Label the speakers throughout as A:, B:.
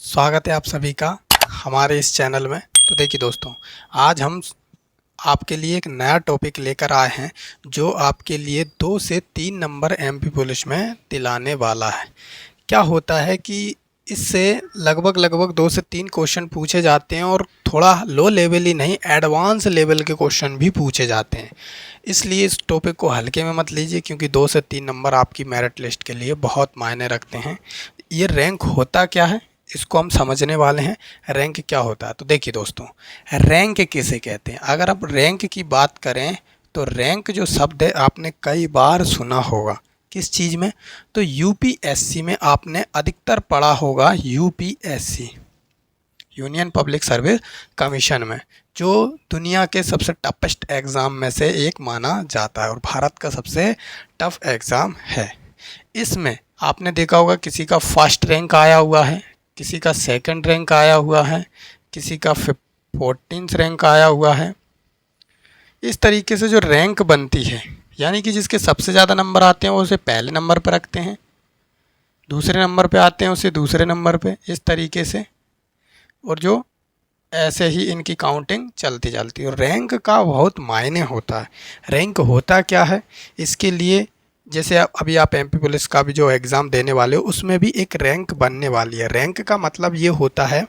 A: स्वागत है आप सभी का हमारे इस चैनल में। तो देखिए दोस्तों, आज हम आपके लिए एक नया टॉपिक लेकर आए हैं जो आपके लिए 2 से 3 नंबर एमपी पुलिस में दिलाने वाला है। क्या होता है कि इससे लगभग 2 से 3 क्वेश्चन पूछे जाते हैं और थोड़ा लो लेवल ही नहीं, एडवांस लेवल के क्वेश्चन भी पूछे जाते हैं। इसलिए इस टॉपिक को हल्के में मत लीजिए, क्योंकि 2 से 3 नंबर आपकी मेरिट लिस्ट के लिए बहुत मायने रखते हैं। ये रैंक होता क्या है, इसको हम समझने वाले हैं। रैंक क्या होता है, तो देखिए दोस्तों, रैंक किसे कहते हैं। अगर आप रैंक की बात करें तो रैंक जो शब्द है आपने कई बार सुना होगा। किस चीज़ में, तो यूपीएससी में आपने अधिकतर पढ़ा होगा। UPSC, union public service commission में, जो दुनिया के सबसे टफेस्ट एग्ज़ाम में से एक माना जाता है और भारत का सबसे टफ एग्ज़ाम है। इसमें आपने देखा होगा किसी का फर्स्ट रैंक आया हुआ है, किसी का सेकंड रैंक आया हुआ है, किसी का 14th रैंक आया हुआ है। इस तरीके से जो रैंक बनती है, यानी कि जिसके सबसे ज़्यादा नंबर आते हैं वो उसे पहले नंबर पर रखते हैं, दूसरे नंबर पे आते हैं उसे दूसरे नंबर पे, इस तरीके से। और जो ऐसे ही इनकी काउंटिंग चलती है। और रैंक का बहुत मायने होता है। रैंक होता क्या है, इसके लिए जैसे अभी आप एमपी पुलिस का भी जो एग्ज़ाम देने वाले हो उसमें भी एक रैंक बनने वाली है। रैंक का मतलब ये होता है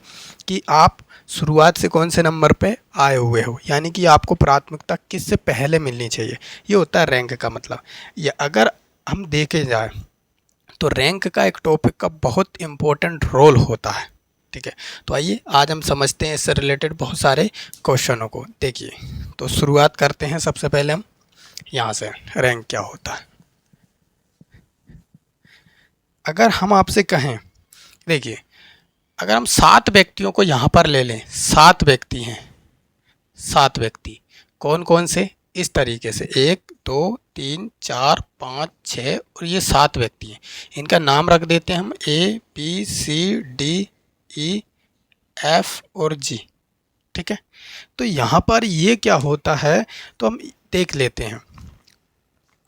A: कि आप शुरुआत से कौन से नंबर पे आए हुए हो, यानी कि आपको प्राथमिकता किससे पहले मिलनी चाहिए, ये होता है रैंक का मतलब। ये अगर हम देखे जाए तो रैंक का एक टॉपिक का बहुत इम्पोर्टेंट रोल होता है। ठीक है, तो आइए आज हम समझते हैं इससे रिलेटेड बहुत सारे क्वेश्चनों को। देखिए, तो शुरुआत करते हैं सबसे पहले हम यहाँ से, रैंक क्या होता है। अगर हम आपसे कहें, देखिए, अगर हम 7 व्यक्तियों को यहाँ पर ले लें, 7 व्यक्ति हैं, 7 व्यक्ति कौन कौन से, इस तरीके से 1 2 3 4 5 6 और ये 7 व्यक्ति हैं। इनका नाम रख देते हैं हम ABCDEF और G। ठीक है, तो यहाँ पर ये क्या होता है तो हम देख लेते हैं।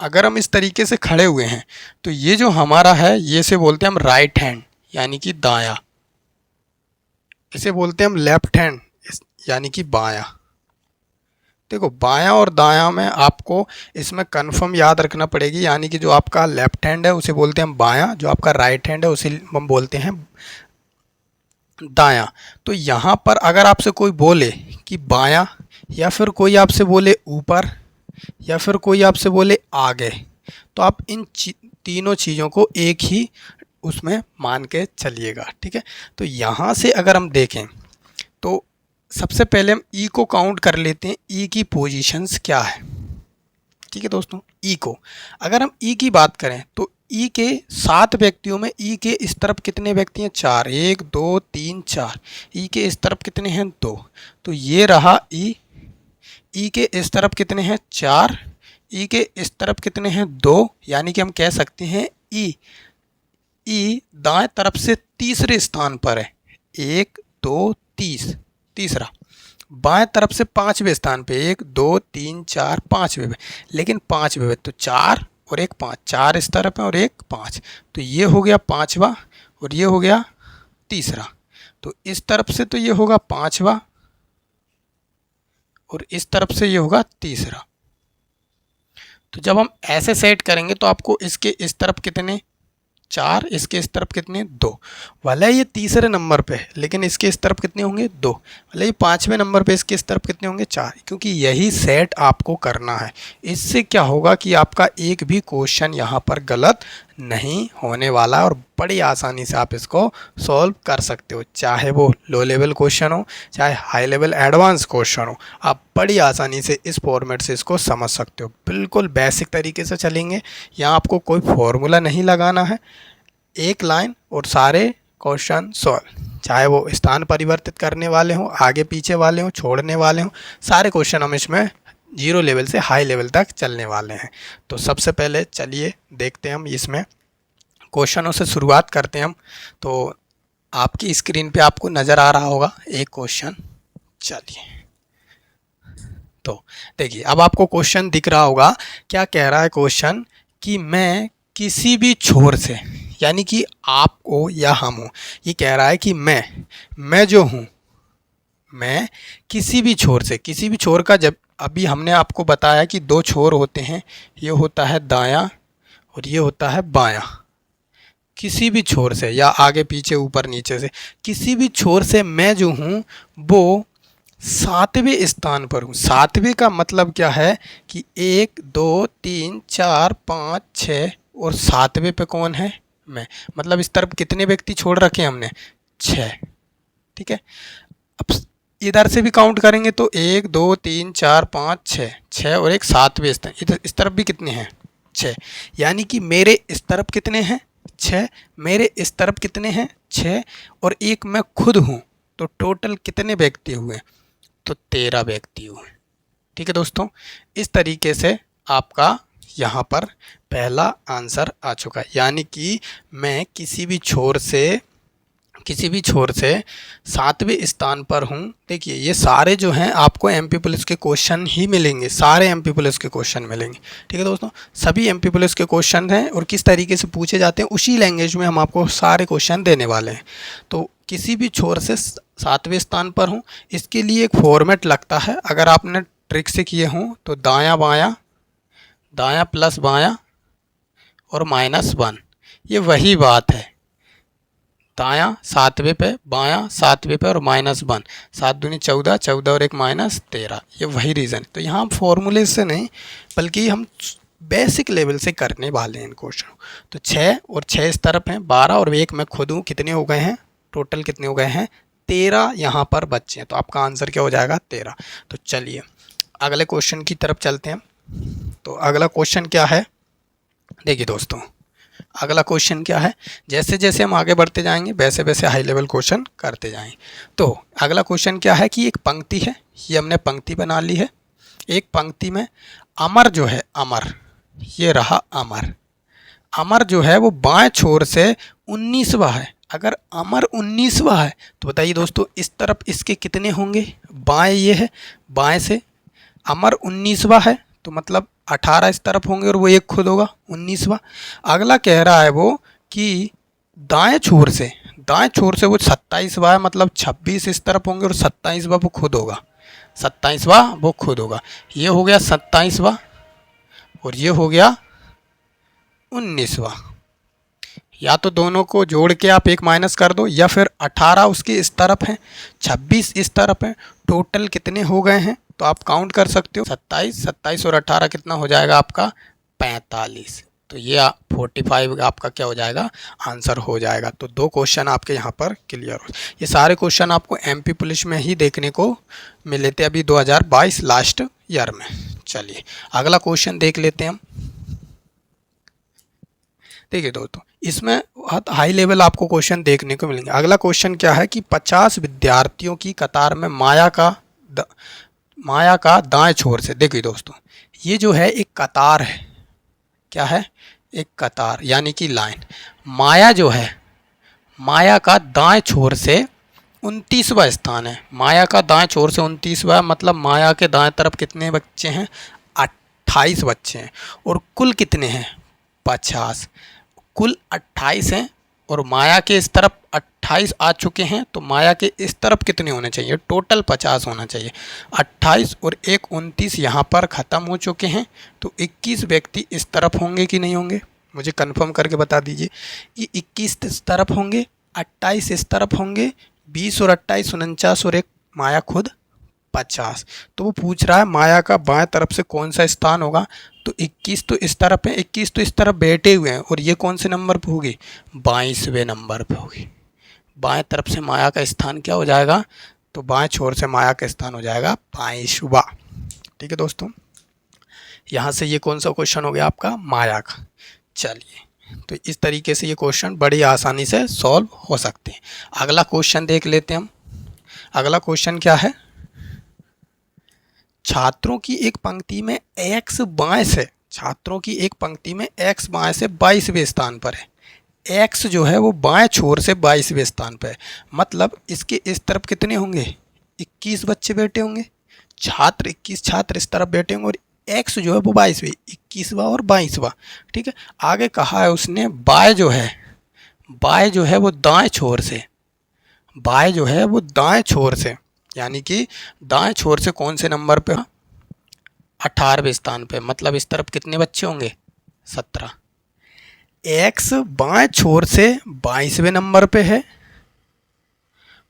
A: अगर हम इस तरीके से खड़े हुए हैं तो ये जो हमारा है ये से बोलते हैं हम राइट हैंड, यानी कि दाया। इसे बोलते हैं हम लेफ्ट हैंड, यानी कि बायां। देखो, बायां और दायां में आपको इसमें कंफर्म याद रखना पड़ेगी, यानी कि जो आपका लेफ्ट हैंड है उसे बोलते हैं हम बायां, जो आपका राइट हैंड है उसे हम बोलते हैं दायां। तो यहाँ पर अगर आपसे कोई बोले कि बायां, या फिर कोई आपसे बोले ऊपर, या फिर कोई आपसे बोले आगे, तो आप इन तीनों चीज़ों को एक ही उसमें मान के चलिएगा। ठीक है, तो यहाँ से अगर हम देखें तो सबसे पहले हम ई को काउंट कर लेते हैं। ई की पोजीशंस क्या है, ठीक है दोस्तों। ई को अगर हम ई की बात करें तो ई के 7 व्यक्तियों में ई के इस तरफ कितने व्यक्ति हैं, 4, 1 2 3 4। ई के इस तरफ कितने हैं, 2। तो ये रहा ई। ई के इस तरफ कितने हैं, 4। ई के इस तरफ कितने हैं, 2। यानी कि हम कह सकते हैं ई दाएं तरफ से तीसरे स्थान पर है, 1 2 तीसरा। बाएं तरफ से 5वें स्थान पे, 1 2 3 4 5वें, लेकिन 5वें तो 4 और 1 5, 4 इस तरफ है और 1 5। तो ये हो गया 5वां और ये हो गया तीसरा। तो इस तरफ से तो ये होगा 5वां और इस तरफ से ये होगा तीसरा। तो जब हम ऐसे सेट करेंगे तो आपको इसके इस तरफ कितने, 4, इसके इस तरफ कितने, 2। भले ये तीसरे नंबर पे है लेकिन इसके इस तरफ कितने होंगे, 2। भले ये 5वें नंबर पे, इसके इस तरफ कितने होंगे, 4। क्योंकि यही सेट आपको करना है। इससे क्या होगा कि आपका एक भी क्वेश्चन यहाँ पर गलत नहीं होने वाला और बड़ी आसानी से आप इसको सॉल्व कर सकते हो। चाहे वो लो लेवल क्वेश्चन हो, चाहे हाई लेवल एडवांस क्वेश्चन हो, आप बड़ी आसानी से इस फॉर्मेट से इसको समझ सकते हो। बिल्कुल बेसिक तरीके से चलेंगे, यहाँ आपको कोई फॉर्मूला नहीं लगाना है, एक लाइन और सारे क्वेश्चन सॉल्व। चाहे वो स्थान परिवर्तित करने वाले हों, आगे पीछे वाले हों, छोड़ने वाले हों, सारे क्वेश्चन हम इसमें 0 लेवल से हाई लेवल तक चलने वाले हैं। तो सबसे पहले चलिए देखते हैं हम इसमें क्वेश्चनों से शुरुआत करते हैं हम। तो आपकी स्क्रीन पे आपको नज़र आ रहा होगा एक क्वेश्चन। चलिए, तो देखिए, अब आपको क्वेश्चन दिख रहा होगा। क्या कह रहा है क्वेश्चन कि मैं किसी भी छोर से, यानी कि आप हो या हम हो। ये कह रहा है कि मैं जो हूँ, मैं किसी भी छोर से, किसी भी छोर का, जब अभी हमने आपको बताया कि दो छोर होते हैं, ये होता है दायां और ये होता है बायां। किसी भी छोर से या आगे पीछे ऊपर नीचे से, किसी भी छोर से मैं जो हूँ वो सातवें स्थान पर हूँ। सातवें का मतलब क्या है कि 1 2 3 4 5 6 और सातवें पे कौन है? मैं। मतलब इस तरफ कितने व्यक्ति छोड़ रखे हैं हमने? 6। ठीक है। अब इधर से भी काउंट करेंगे तो 1 2 3 4 5 6, 6 और एक सातवें स्थान। इधर इस तरफ भी कितने हैं? 6। यानी कि मेरे इस तरफ कितने हैं? 6। मेरे इस तरफ कितने हैं? 6 और एक मैं खुद हूँ। तो टोटल कितने व्यक्ति हुए? तो 13 व्यक्ति हुए। ठीक है दोस्तों, इस तरीके से आपका यहाँ पर पहला आंसर आ चुका है। यानी कि मैं किसी भी छोर से सातवें स्थान पर हूँ। देखिए ये सारे जो हैं आपको एमपी पुलिस के क्वेश्चन ही मिलेंगे, सारे एमपी पुलिस के क्वेश्चन मिलेंगे। ठीक है दोस्तों, सभी एमपी पुलिस के क्वेश्चन हैं और किस तरीके से पूछे जाते हैं उसी लैंग्वेज में हम आपको सारे क्वेश्चन देने वाले हैं। तो किसी भी छोर से सातवें स्थान पर हूँ, इसके लिए एक फॉर्मेट लगता है। अगर आपने ट्रिक से किए हों तो दायां बायां, दायां प्लस बायां और -1, ये वही बात है। दायां सातवें पे, बायां सातवें पे और -1, 7 दूनी 14, 14 और एक -13, ये वही रीज़न। तो यहाँ हम फॉर्मूले से नहीं बल्कि हम बेसिक लेवल से करने वाले हैं इन क्वेश्चन। तो 6 और 6 इस तरफ हैं, 12 और एक मैं खुद हूँ, कितने हो गए हैं? टोटल कितने हो गए हैं? 13 यहाँ पर बच्चे हैं। तो आपका आंसर क्या हो जाएगा? 13। तो चलिए अगले क्वेश्चन की तरफ चलते हैं। तो अगला क्वेश्चन क्या है? देखिए दोस्तों, अगला क्वेश्चन क्या है? जैसे जैसे हम आगे बढ़ते जाएंगे वैसे वैसे हाई लेवल क्वेश्चन करते जाएंगे। तो अगला क्वेश्चन क्या है कि एक पंक्ति है, ये हमने पंक्ति बना ली है। एक पंक्ति में अमर जो है, अमर, ये रहा अमर। अमर जो है वो बाएं छोर से 19वां है। अगर अमर 19वां है तो बताइए दोस्तों इस तरफ इसके कितने होंगे? बाएं ये है, बाएं से अमर 19वां है तो मतलब 18 इस तरफ होंगे और वो एक खुद होगा 19वां। अगला कह रहा है वो कि दाएं छोर से वो 27वां है, मतलब 26 इस तरफ होंगे और 27वां वो खुद होगा, 27वां वो खुद होगा। ये हो गया 27वां और ये हो गया 19वां। या तो दोनों को जोड़ के आप एक माइनस कर दो या फिर 18 उसके इस तरफ है, 26 इस तरफ है, टोटल कितने हो गए हैं? तो आप काउंट कर सकते हो, 27 और 18 कितना हो जाएगा आपका? 45। तो ये 45 आपका क्या हो जाएगा? आंसर हो जाएगा। तो दो क्वेश्चन आपके यहाँ पर क्लियर हो। ये सारे क्वेश्चन आपको एमपी पुलिस में ही देखने को मिले थे अभी 2022 लास्ट ईयर में। चलिए अगला क्वेश्चन देख लेते हैं हम। देखिए दोस्तों, इसमें बहुत हाई लेवल आपको क्वेश्चन देखने को मिलेंगे। अगला क्वेश्चन क्या है कि 50 विद्यार्थियों की कतार में माया का दाएं छोर से, देखिए दोस्तों ये जो है एक कतार है। क्या है? एक कतार यानी कि लाइन। माया जो है, माया का दाएं छोर से 29वां स्थान है। माया का दाएं छोर से 29वां, मतलब माया के दाएं तरफ कितने बच्चे हैं? 28 बच्चे हैं। और कुल कितने हैं? 50। कुल 28 हैं और माया के इस तरफ 28 आ चुके हैं, तो माया के इस तरफ कितने होने चाहिए? टोटल 50 होना चाहिए। 28 और एक 29 यहाँ पर ख़त्म हो चुके हैं, तो 21 व्यक्ति इस तरफ होंगे कि नहीं होंगे? मुझे कंफर्म करके बता दीजिए। ये 21 इस तरफ होंगे, 28 इस तरफ होंगे, 20 और 28 49 और एक माया खुद 50। तो वो पूछ रहा है माया का बाएं तरफ से कौन सा स्थान होगा? तो 21 तो इस तरफ है, 21 तो इस तरफ बैठे हुए हैं और ये कौन से नंबर पे होगी? 22वें नंबर पे होगी। बाएं तरफ से माया का स्थान क्या हो जाएगा? तो बाएं छोर से माया का स्थान हो जाएगा 22वां। ठीक है दोस्तों, यहाँ से ये कौन सा क्वेश्चन हो गया आपका? माया का। चलिए तो इस तरीके से ये क्वेश्चन बड़ी आसानी से सॉल्व हो सकते हैं। अगला क्वेश्चन देख लेते हैं हम। अगला क्वेश्चन क्या है? छात्रों की एक पंक्ति में x बाएं से, छात्रों की एक पंक्ति में x बाएं से 22वें स्थान पर है। x जो है वो बाएं छोर से 22वें स्थान पर है, मतलब इसके इस तरफ कितने होंगे? 21 बच्चे बैठे होंगे, छात्र 21 छात्र इस तरफ बैठे होंगे और x जो है वो 22वें, 21वां और 22वां। ठीक है, आगे कहा है उसने y जो है बाय जो है वो दाएं छोर से, बाय जो है वो दाएं छोर से, यानी कि दाएं छोर से कौन से नंबर पे? 18वें स्थान पे। मतलब इस तरफ कितने बच्चे होंगे? 17। एक्स बाएं छोर से 22वें नंबर पे है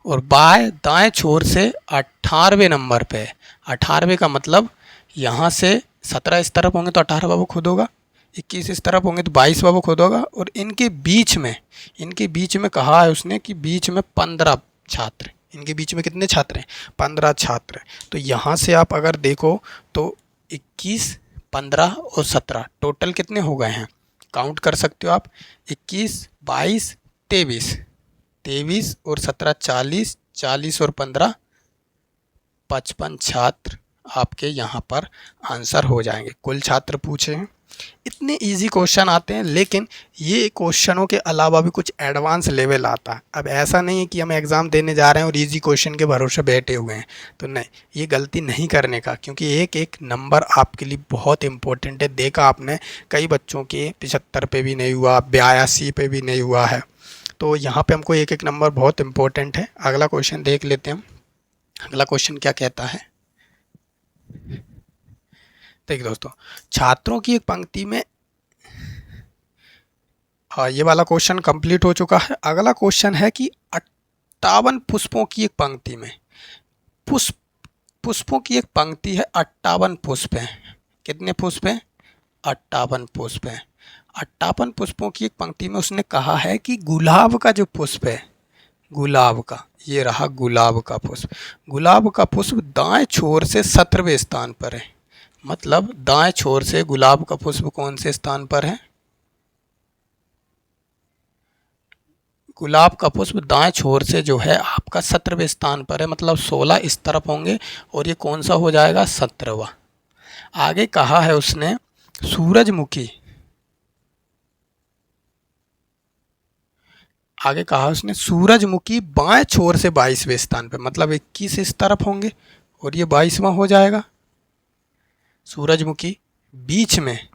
A: और बाय दाएं छोर से 18वें नंबर पे है। 18वें का मतलब यहाँ से 17 इस तरफ होंगे तो 18 बाबू खुद होगा, 21 इस तरफ होंगे तो 22 बाबू खुद होगा, और इनके बीच में कहा है उसने कि बीच में 15 छात्र, इनके बीच में कितने छात्र हैं? 15 छात्र। तो यहाँ से आप अगर देखो तो 21, 15 और 17 टोटल कितने हो गए हैं? काउंट कर सकते हो आप, 21, 22, 23 और 17 40, 40 और 15 55 छात्र आपके यहाँ पर आंसर हो जाएंगे। कुल छात्र पूछे हैं। इतने इजी क्वेश्चन आते हैं, लेकिन ये क्वेश्चनों के अलावा भी कुछ एडवांस लेवल आता है। अब ऐसा नहीं है कि हम एग्ज़ाम देने जा रहे हैं और इजी क्वेश्चन के भरोसे बैठे हुए हैं, तो नहीं, ये गलती नहीं करने का, क्योंकि एक एक नंबर आपके लिए बहुत इंपॉर्टेंट है। देखा आपने कई बच्चों के 75 पे भी नहीं हुआ, 82 पे भी नहीं हुआ है, तो यहाँ पे हमको एक एक नंबर बहुत इंपॉर्टेंट है। अगला क्वेश्चन देख लेते हैं हम। अगला क्वेश्चन क्या कहता है? देखिए दोस्तों, छात्रों की एक पंक्ति में, हाँ ये वाला क्वेश्चन कंप्लीट हो चुका है। अगला क्वेश्चन है कि 58 पुष्पों की एक पंक्ति में, पुष्पों की एक पंक्ति है, 58 पुष्प हैं। कितने पुष्प हैं? 58 पुष्प हैं। 58 पुष्पों की एक पंक्ति में उसने कहा है कि गुलाब का जो पुष्प है, गुलाब का, ये रहा गुलाब का पुष्प, गुलाब का पुष्प दाएं छोर से 17वें स्थान पर है। मतलब दाएं छोर से गुलाब का पुष्प कौन से स्थान पर है? गुलाब का पुष्प दाएं छोर से जो है आपका 17वें स्थान पर है। मतलब 16 इस तरफ होंगे और ये कौन सा हो जाएगा? 17वां। आगे कहा है उसने सूरजमुखी, आगे कहा उसने सूरजमुखी बाएं छोर से 22वें स्थान पे। मतलब 21 इस तरफ होंगे और ये 22वां हो जाएगा। सूरजमुखी बीच में,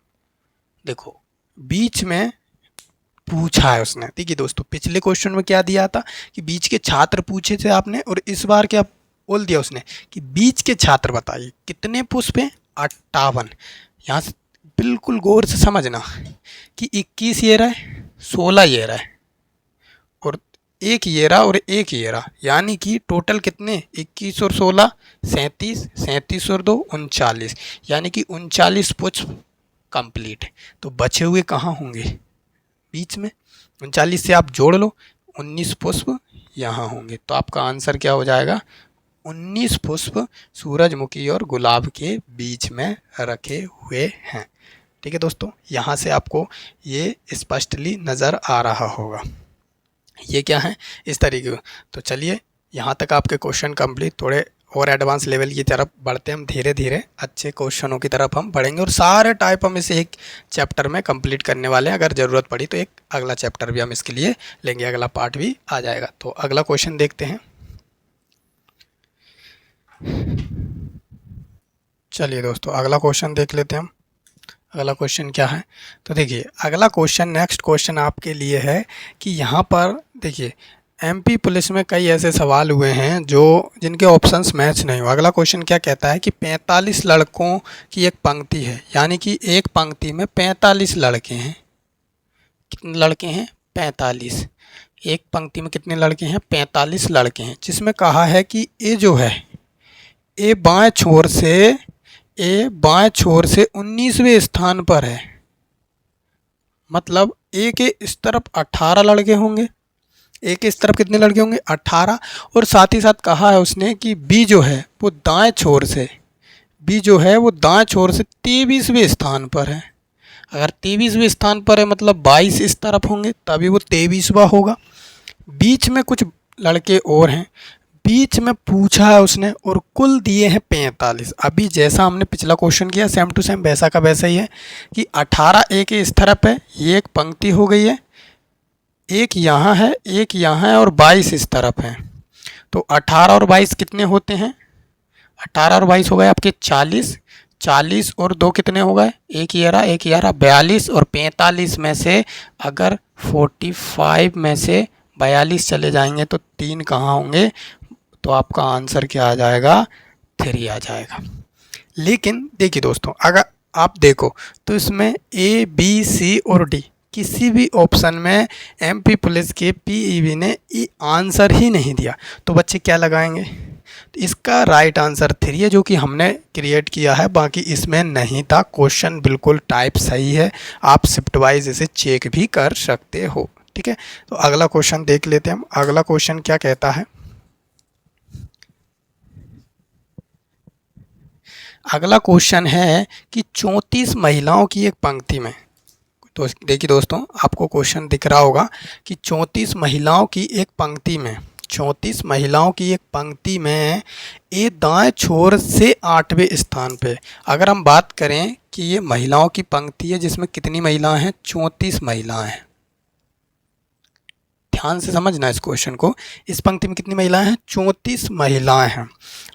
A: देखो बीच में पूछा है उसने। देखिए दोस्तों, पिछले क्वेश्चन में क्या दिया था कि बीच के छात्र पूछे थे आपने, और इस बार क्या बोल दिया उसने कि बीच के छात्र बताइए कितने पुष्प हैं? 58। यहाँ से बिल्कुल गौर से समझना कि 21 ये रहा, 16 ये रहा और एक ये रहा और एक ये रहा, यानी कि टोटल कितने? 21 और 16 37, 37 और 2 39, यानी कि 39 पुष्प कंप्लीट है। तो बचे हुए कहाँ होंगे? बीच में। 39 से आप जोड़ लो, 19 पुष्प यहाँ होंगे। तो आपका आंसर क्या हो जाएगा? 19 पुष्प सूरजमुखी और गुलाब के बीच में रखे हुए हैं। ठीक है दोस्तों, यहाँ से आपको ये स्पष्टली नज़र आ रहा होगा। ये क्या है? इस तरीके। तो चलिए, यहाँ तक आपके क्वेश्चन कंप्लीट। थोड़े और एडवांस लेवल की तरफ बढ़ते हैं हम, धीरे धीरे अच्छे क्वेश्चनों की तरफ हम बढ़ेंगे, और सारे टाइप हम इसे एक चैप्टर में कंप्लीट करने वाले हैं। अगर ज़रूरत पड़ी तो एक अगला चैप्टर भी हम इसके लिए लेंगे, अगला पार्ट भी आ जाएगा। तो अगला क्वेश्चन देखते हैं। चलिए दोस्तों, अगला क्वेश्चन देख लेते हैं हम। अगला क्वेश्चन क्या है? तो देखिए, अगला क्वेश्चन, नेक्स्ट क्वेश्चन आपके लिए है कि यहाँ पर देखिए एमपी पुलिस में कई ऐसे सवाल हुए हैं जो जिनके ऑप्शंस मैच नहीं हुआ। अगला क्वेश्चन क्या कहता है कि 45 लड़कों की एक पंक्ति है, यानी कि एक पंक्ति में 45 लड़के हैं। कितने लड़के हैं? 45। एक पंक्ति में कितने लड़के हैं? 45 लड़के हैं, जिसमें कहा है कि ए जो है, ए बाएं छोर से 19वें स्थान पर है। मतलब ए के इस तरफ 18 लड़के होंगे, ए के इस तरफ कितने लड़के होंगे? 18। और साथ ही साथ कहा है उसने कि बी जो है वो दाएं छोर से, बी जो है वो दाएं छोर से 23वें स्थान पर है। अगर 23वें स्थान पर है मतलब 22 इस तरफ होंगे, तभी वो 23वां होगा। बीच में कुछ लड़के और हैं, बीच में पूछा है उसने, और कुल दिए हैं 45। अभी जैसा हमने पिछला क्वेश्चन किया सेम टू सेम वैसा का वैसा ही है कि 18 ए के इस तरफ है, ये एक पंक्ति हो गई है, एक यहाँ है, एक यहाँ है, और 22 इस तरफ है। तो 18 और 22 कितने होते हैं? 18 और 22 हो गए आपके 40, 40 और 2 कितने हो गए, एक 11 42, और 45 में से अगर 45 में से 42 चले जाएंगे तो 3 कहाँ होंगे, तो आपका आंसर क्या आ जाएगा, 3 आ जाएगा। लेकिन देखिए दोस्तों, अगर आप देखो तो इसमें ए बी सी और डी किसी भी ऑप्शन में एमपी पुलिस के पीईबी ने आंसर ही नहीं दिया, तो बच्चे क्या लगाएंगे, तो इसका राइट आंसर 3 है जो कि हमने क्रिएट किया है, बाकी इसमें नहीं था। क्वेश्चन बिल्कुल टाइप सही है, आप शिफ्ट वाइज इसे चेक भी कर सकते हो। ठीक है, तो अगला क्वेश्चन देख लेते हैं हम। अगला क्वेश्चन क्या कहता है, अगला क्वेश्चन है कि 34 महिलाओं की एक पंक्ति में, तो देखिए दोस्तों आपको क्वेश्चन दिख रहा होगा कि 34 महिलाओं की एक पंक्ति में, 34 महिलाओं की एक पंक्ति में ए दाएं छोर से 8वें स्थान पे, अगर हम बात करें कि ये महिलाओं की पंक्ति है जिसमें कितनी महिलाएं हैं, 34 महिलाएं हैं। ध्यान से समझना इस क्वेश्चन को, इस पंक्ति में कितनी महिलाएं हैं, 34 महिलाएं हैं।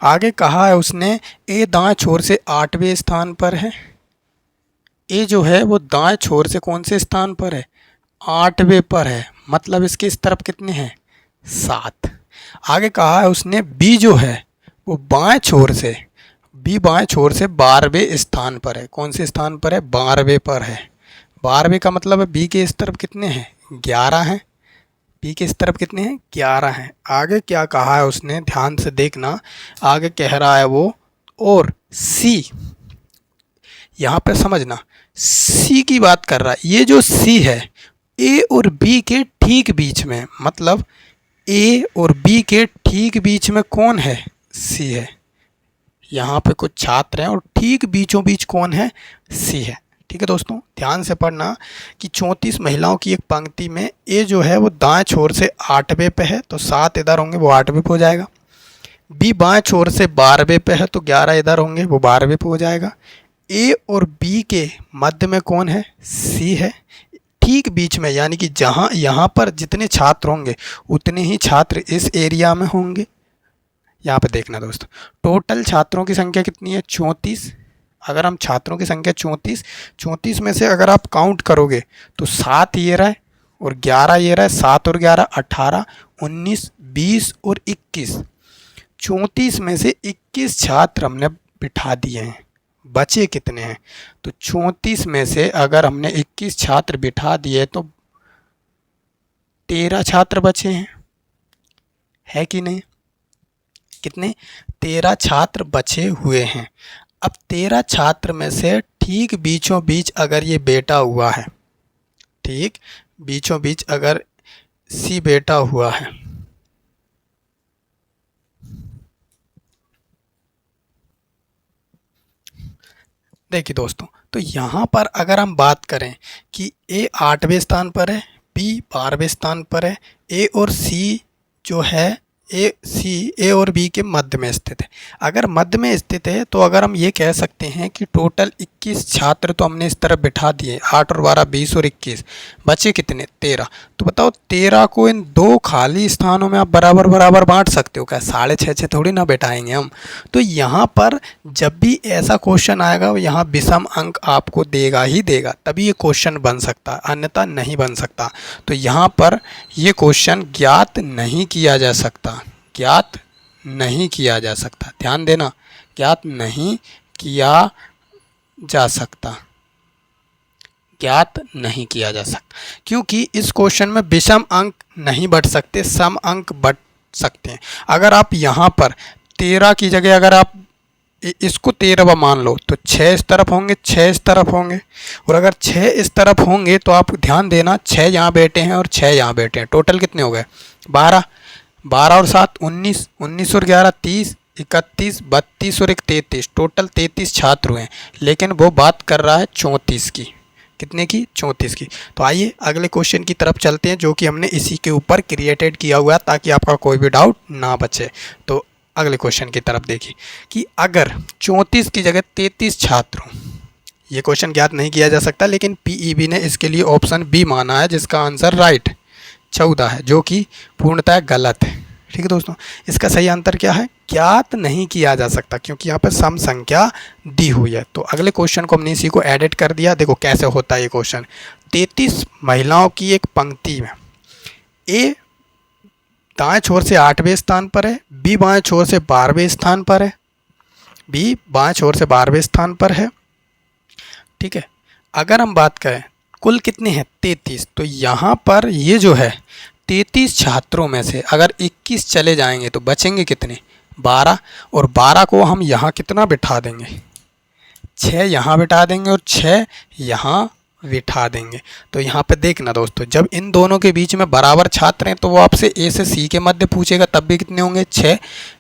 A: आगे कहा है उसने ए दाएं छोर से 8वें स्थान पर है, ए जो है वो दाएं छोर से कौन से स्थान पर है, 8वें पर है, मतलब इसके इस तरफ कितने हैं, 7। आगे कहा है उसने बी जो है वो बाएं छोर से, बी बाएं छोर से 12वें स्थान पर है, कौन से स्थान पर है, 12वें पर है। 12वें का मतलब है बी के इस तरफ कितने हैं, 11 हैं, बी के इस तरफ कितने हैं, 11 हैं। आगे क्या कहा है उसने, ध्यान से देखना, आगे कह रहा है वो, और सी, यहाँ पे समझना सी की बात कर रहा है, ये जो सी है ए और बी के ठीक बीच में, मतलब ए और बी के ठीक बीच में कौन है, सी है। यहाँ पे कुछ छात्र हैं और ठीक बीचों बीच कौन है, सी है। ठीक है दोस्तों, ध्यान से पढ़ना कि 34 महिलाओं की एक पंक्ति में ए जो है वो दाएं छोर से 8वें पे है, तो 7 इधर होंगे, वो 8वें पे हो जाएगा। बी बाएं छोर से 12वें पे है, तो 11 इधर होंगे, वो 12वें पे हो जाएगा। ए और बी के मध्य में कौन है, सी है, ठीक बीच में, यानी कि जहाँ यहाँ पर जितने छात्र होंगे उतने ही छात्र इस एरिया में होंगे। यहाँ पे देखना दोस्तों, टोटल छात्रों की संख्या कितनी है, 34। अगर हम छात्रों की संख्या 34 में से अगर आप काउंट करोगे तो 7 ये रहा है और 11 ये रहा है, 7 और 11 18, 19, 20 और 21। 34 में से 21 छात्र हमने बिठा दिए हैं, बचे कितने हैं, तो 34 में से अगर हमने 21 छात्र बिठा दिए तो 13 छात्र बचे हैं, है कि नहीं, कितने, 13 छात्र बचे हुए हैं। अब 13 छात्र में से ठीक बीचों बीच अगर ये बैठा हुआ है, ठीक बीचों बीच अगर सी बैठा हुआ है, देखिए दोस्तों, तो यहाँ पर अगर हम बात करें कि ए 8वें स्थान पर है, बी 12वें स्थान पर है, ए और सी जो है, ए और बी के मध्य में स्थित है। अगर मध्य में स्थित है तो अगर हम ये कह सकते हैं कि टोटल 21 छात्र तो हमने इस तरफ बिठा दिए, 8 और 12 20 और 21, बचे कितने, 13। तो बताओ 13 को इन 2 खाली स्थानों में आप बराबर बराबर बांट सकते हो क्या, 6.5 थोड़ी ना बैठाएंगे हम। तो यहाँ पर जब भी ऐसा क्वेश्चन आएगा यहाँ विषम अंक आपको देगा ही देगा, तभी ये क्वेश्चन बन सकता, अन्यथा नहीं बन सकता। तो यहाँ पर ये क्वेश्चन ज्ञात नहीं किया जा सकता, ज्ञात नहीं किया जा सकता, ध्यान देना, ज्ञात नहीं किया जा सकता, ज्ञात नहीं किया जा सकता, क्योंकि इस क्वेश्चन में विषम अंक नहीं बढ़ सकते, सम अंक बढ़ सकते हैं। अगर आप यहाँ पर 13 की जगह अगर आप इसको 13वां मान लो तो 6 इस तरफ होंगे, 6 इस तरफ होंगे, और अगर 6 इस तरफ होंगे तो आप ध्यान देना 6 यहाँ बैठे हैं और 6 यहाँ बैठे हैं, टोटल कितने हो गए, 12, 12 और 7 19, 19 और 11 30, 31, 32 और 1 33, टोटल 33 छात्र हुए हैं। लेकिन वो बात कर रहा है 34 की, कितने की, 34 की। तो आइए अगले क्वेश्चन की तरफ चलते हैं जो कि हमने इसी के ऊपर क्रिएटेड किया हुआ है ताकि आपका कोई भी डाउट ना बचे। तो अगले क्वेश्चन की तरफ देखिए कि अगर 34 की जगह 33 छात्र हों, ये क्वेश्चन ज्ञात नहीं किया जा सकता, लेकिन पीईबी ने इसके लिए ऑप्शन बी माना है जिसका आंसर राइट 14 है, जो कि पूर्णतः गलत है। ठीक है दोस्तों, इसका सही आंसर क्या है, ज्ञात नहीं किया जा सकता क्योंकि यहाँ पर सम संख्या दी हुई है। तो अगले क्वेश्चन को हमने इसी को एडिट कर दिया। देखो कैसे होता है ये क्वेश्चन। 33 महिलाओं की एक पंक्ति में ए दाएं छोर से 8वें स्थान पर है, बी बाएं छोर से 12वें स्थान पर है, बी बाएं छोर से 12वें स्थान पर है। ठीक है, अगर हम बात करें कुल कितने हैं 33, तो यहाँ पर ये जो है 33 छात्रों में से अगर 21 चले जाएंगे तो बचेंगे कितने 12, और 12 को हम यहाँ कितना बिठा देंगे 6 यहाँ बिठा देंगे और 6 यहाँ बिठा देंगे। तो यहाँ पे देखना दोस्तों, जब इन दोनों के बीच में बराबर छात्र हैं तो वो आपसे ए से सी के मध्य पूछेगा तब भी कितने होंगे 6,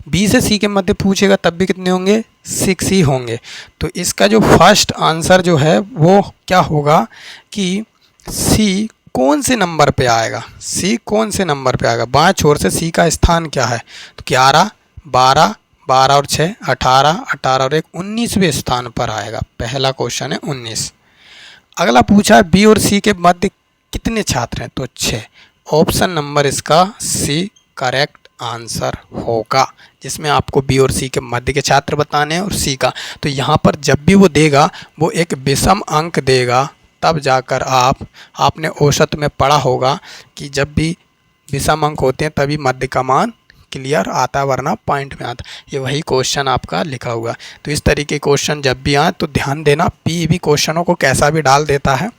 A: बी से सी के मध्य पूछेगा तब भी कितने होंगे 6 ही होंगे। तो इसका जो फर्स्ट आंसर जो है वो क्या होगा कि सी कौन से नंबर पे आएगा, सी कौन से नंबर पे आएगा। बाएं छोर से सी का स्थान क्या है, तो 11, 12, 12 और 6 18, 18 और 1 19वें स्थान पर आएगा। पहला क्वेश्चन है 19। अगला पूछा है बी और सी के मध्य कितने छात्र हैं, तो 6। ऑप्शन नंबर इसका सी करेक्ट आंसर होगा, जिसमें आपको बी और सी के मध्य के छात्र बताने हैं और सी का। तो यहाँ पर जब भी वो देगा वो एक विषम अंक देगा, तब जाकर आपने औसत में पढ़ा होगा कि जब भी विषम अंक होते हैं तभी मध्य का मान क्लियर आता है, वरना पॉइंट में आता। ये वही क्वेश्चन आपका लिखा हुआ। तो इस तरीके क्वेश्चन जब भी आए तो ध्यान देना, पी भी क्वेश्चनों को कैसा भी डाल देता है,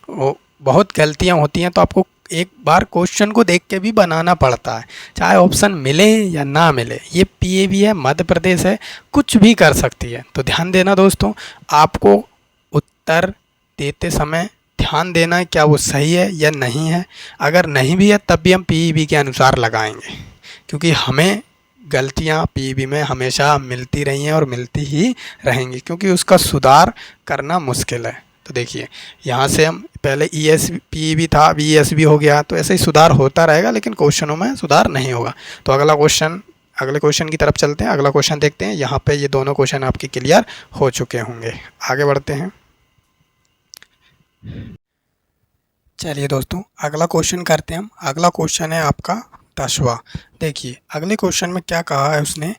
A: वो बहुत गलतियां होती हैं। तो आपको एक बार क्वेश्चन को देख के भी बनाना पड़ता है, चाहे ऑप्शन मिले या ना मिले। ये पी भी है, मध्य प्रदेश है, कुछ भी कर सकती है। तो ध्यान देना दोस्तों, आपको उत्तर देते समय ध्यान देना है क्या वो सही है या नहीं है। अगर नहीं भी है तब भी हम पी के अनुसार लगाएंगे, क्योंकि हमें गलतियां पी में हमेशा मिलती रही हैं और मिलती ही रहेंगी, क्योंकि उसका सुधार करना मुश्किल है। तो देखिए यहाँ से हम पहले ESP था, VSB हो गया, तो ऐसे ही सुधार होता रहेगा, लेकिन क्वेश्चनों में सुधार नहीं होगा। तो अगले क्वेश्चन की तरफ चलते हैं। अगला क्वेश्चन देखते हैं। यहाँ पे ये दोनों क्वेश्चन आपके क्लियर हो चुके होंगे। आगे बढ़ते हैं। चलिए दोस्तों अगला क्वेश्चन करते हैं हम। अगला क्वेश्चन है आपका 10वां। देखिए अगले क्वेश्चन में क्या कहा है उसने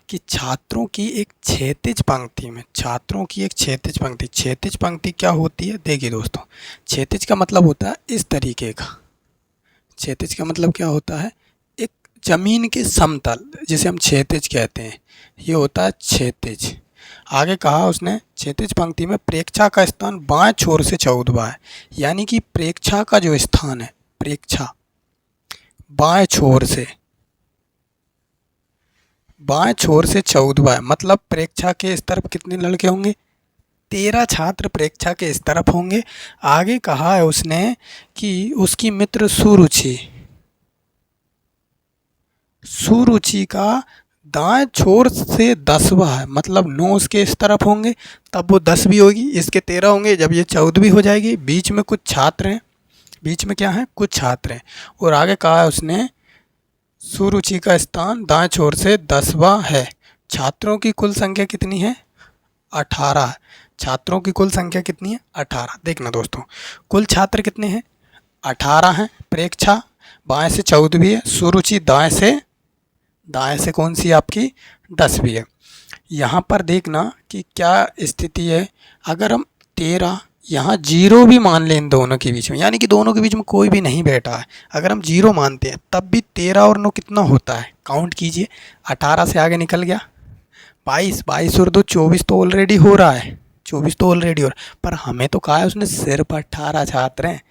A: कि छात्रों की एक क्षैतिज पंक्ति में, छात्रों की एक क्षैतिज पंक्ति। क्षैतिज पंक्ति क्या होती है, देखिए दोस्तों, क्षैतिज का मतलब होता है इस तरीके का। क्षैतिज का मतलब क्या होता है, एक जमीन के समतल, जिसे हम क्षैतिज कहते हैं, ये होता है क्षैतिज। आगे कहा उसने क्षैतिज पंक्ति में प्रेक्षा का स्थान बाएं छोर से 14वां है, यानी कि प्रेक्षा का जो स्थान है, प्रेक्षा बाएं छोर से 14वां है। मतलब प्रेक्षा के इस तरफ कितने लड़के होंगे, 13 छात्र प्रेक्षा के इस तरफ होंगे। आगे कहा है उसने कि उसकी मित्र सुरुचि का दाएं छोर से 10वां है, मतलब 9 उसके इस तरफ होंगे, तब वो 10 भी होगी, इसके 13 होंगे, जब ये 14वीं हो जाएगी। बीच में कुछ छात्र हैं, बीच में क्या है, कुछ छात्र हैं। और आगे कहा है उसने सुरुचि का स्थान दाएं छोर से 10वां है। छात्रों की कुल संख्या कितनी है, 18। छात्रों की कुल संख्या कितनी है, 18। देखना दोस्तों, कुल छात्र कितने हैं, 18 हैं। प्रेक्षा बाएं से 14वीं है, सुरुचि दाएं से कौन सी आपकी 10वीं है। यहाँ पर देखना कि क्या स्थिति है। अगर हम 13 यहाँ 0 भी मान लें इन दोनों के बीच में, यानी कि दोनों के बीच में कोई भी नहीं बैठा है, अगर हम 0 मानते हैं तब भी 13 और 9 कितना होता है, काउंट कीजिए। 18 से आगे निकल गया 22, 22 और 2 24 तो ऑलरेडी हो रहा है, 24 तो ऑलरेडी हो रहा है। पर हमें तो कहा है उसने सिर्फ 18 छात्र हैं,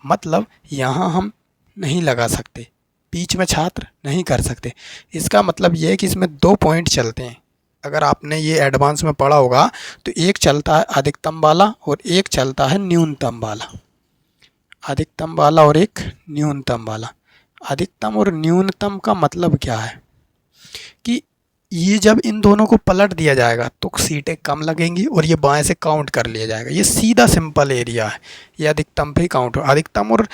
A: मतलब यहाँ हम नहीं लगा सकते, बीच में छात्र नहीं कर सकते। इसका मतलब ये है कि इसमें 2 पॉइंट चलते हैं। अगर आपने ये एडवांस में पढ़ा होगा तो एक चलता है अधिकतम वाला और एक चलता है न्यूनतम वाला। अधिकतम वाला और एक न्यूनतम वाला। अधिकतम और न्यूनतम का मतलब क्या है कि ये जब इन दोनों को पलट दिया जाएगा तो सीटें कम लगेंगी और ये बाएं से काउंट कर लिया जाएगा। ये सीधा सिंपल एरिया है, ये अधिकतम पे काउंट हो। अधिकतम और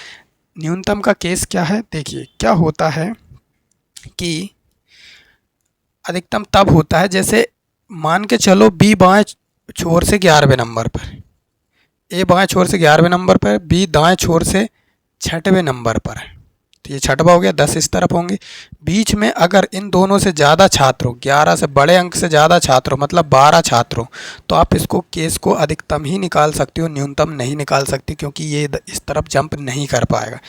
A: न्यूनतम का केस क्या है, देखिए क्या होता है कि अधिकतम तब होता है जैसे मान के चलो बी बाएं छोर से 11वें नंबर पर, ए बाएं छोर से 11वें नंबर पर, बी दाएं छोर से 6वें नंबर पर है, तो ये छठवा हो गया, 10 इस तरफ होंगे। बीच में अगर इन दोनों से ज़्यादा छात्र हो, 11 से बड़े अंक से ज़्यादा छात्र हो, मतलब 12 छात्र हो, तो आप इसको केस को अधिकतम ही निकाल सकते हो, न्यूनतम नहीं निकाल सकते, क्योंकि ये इस तरफ जंप नहीं कर पाएगा।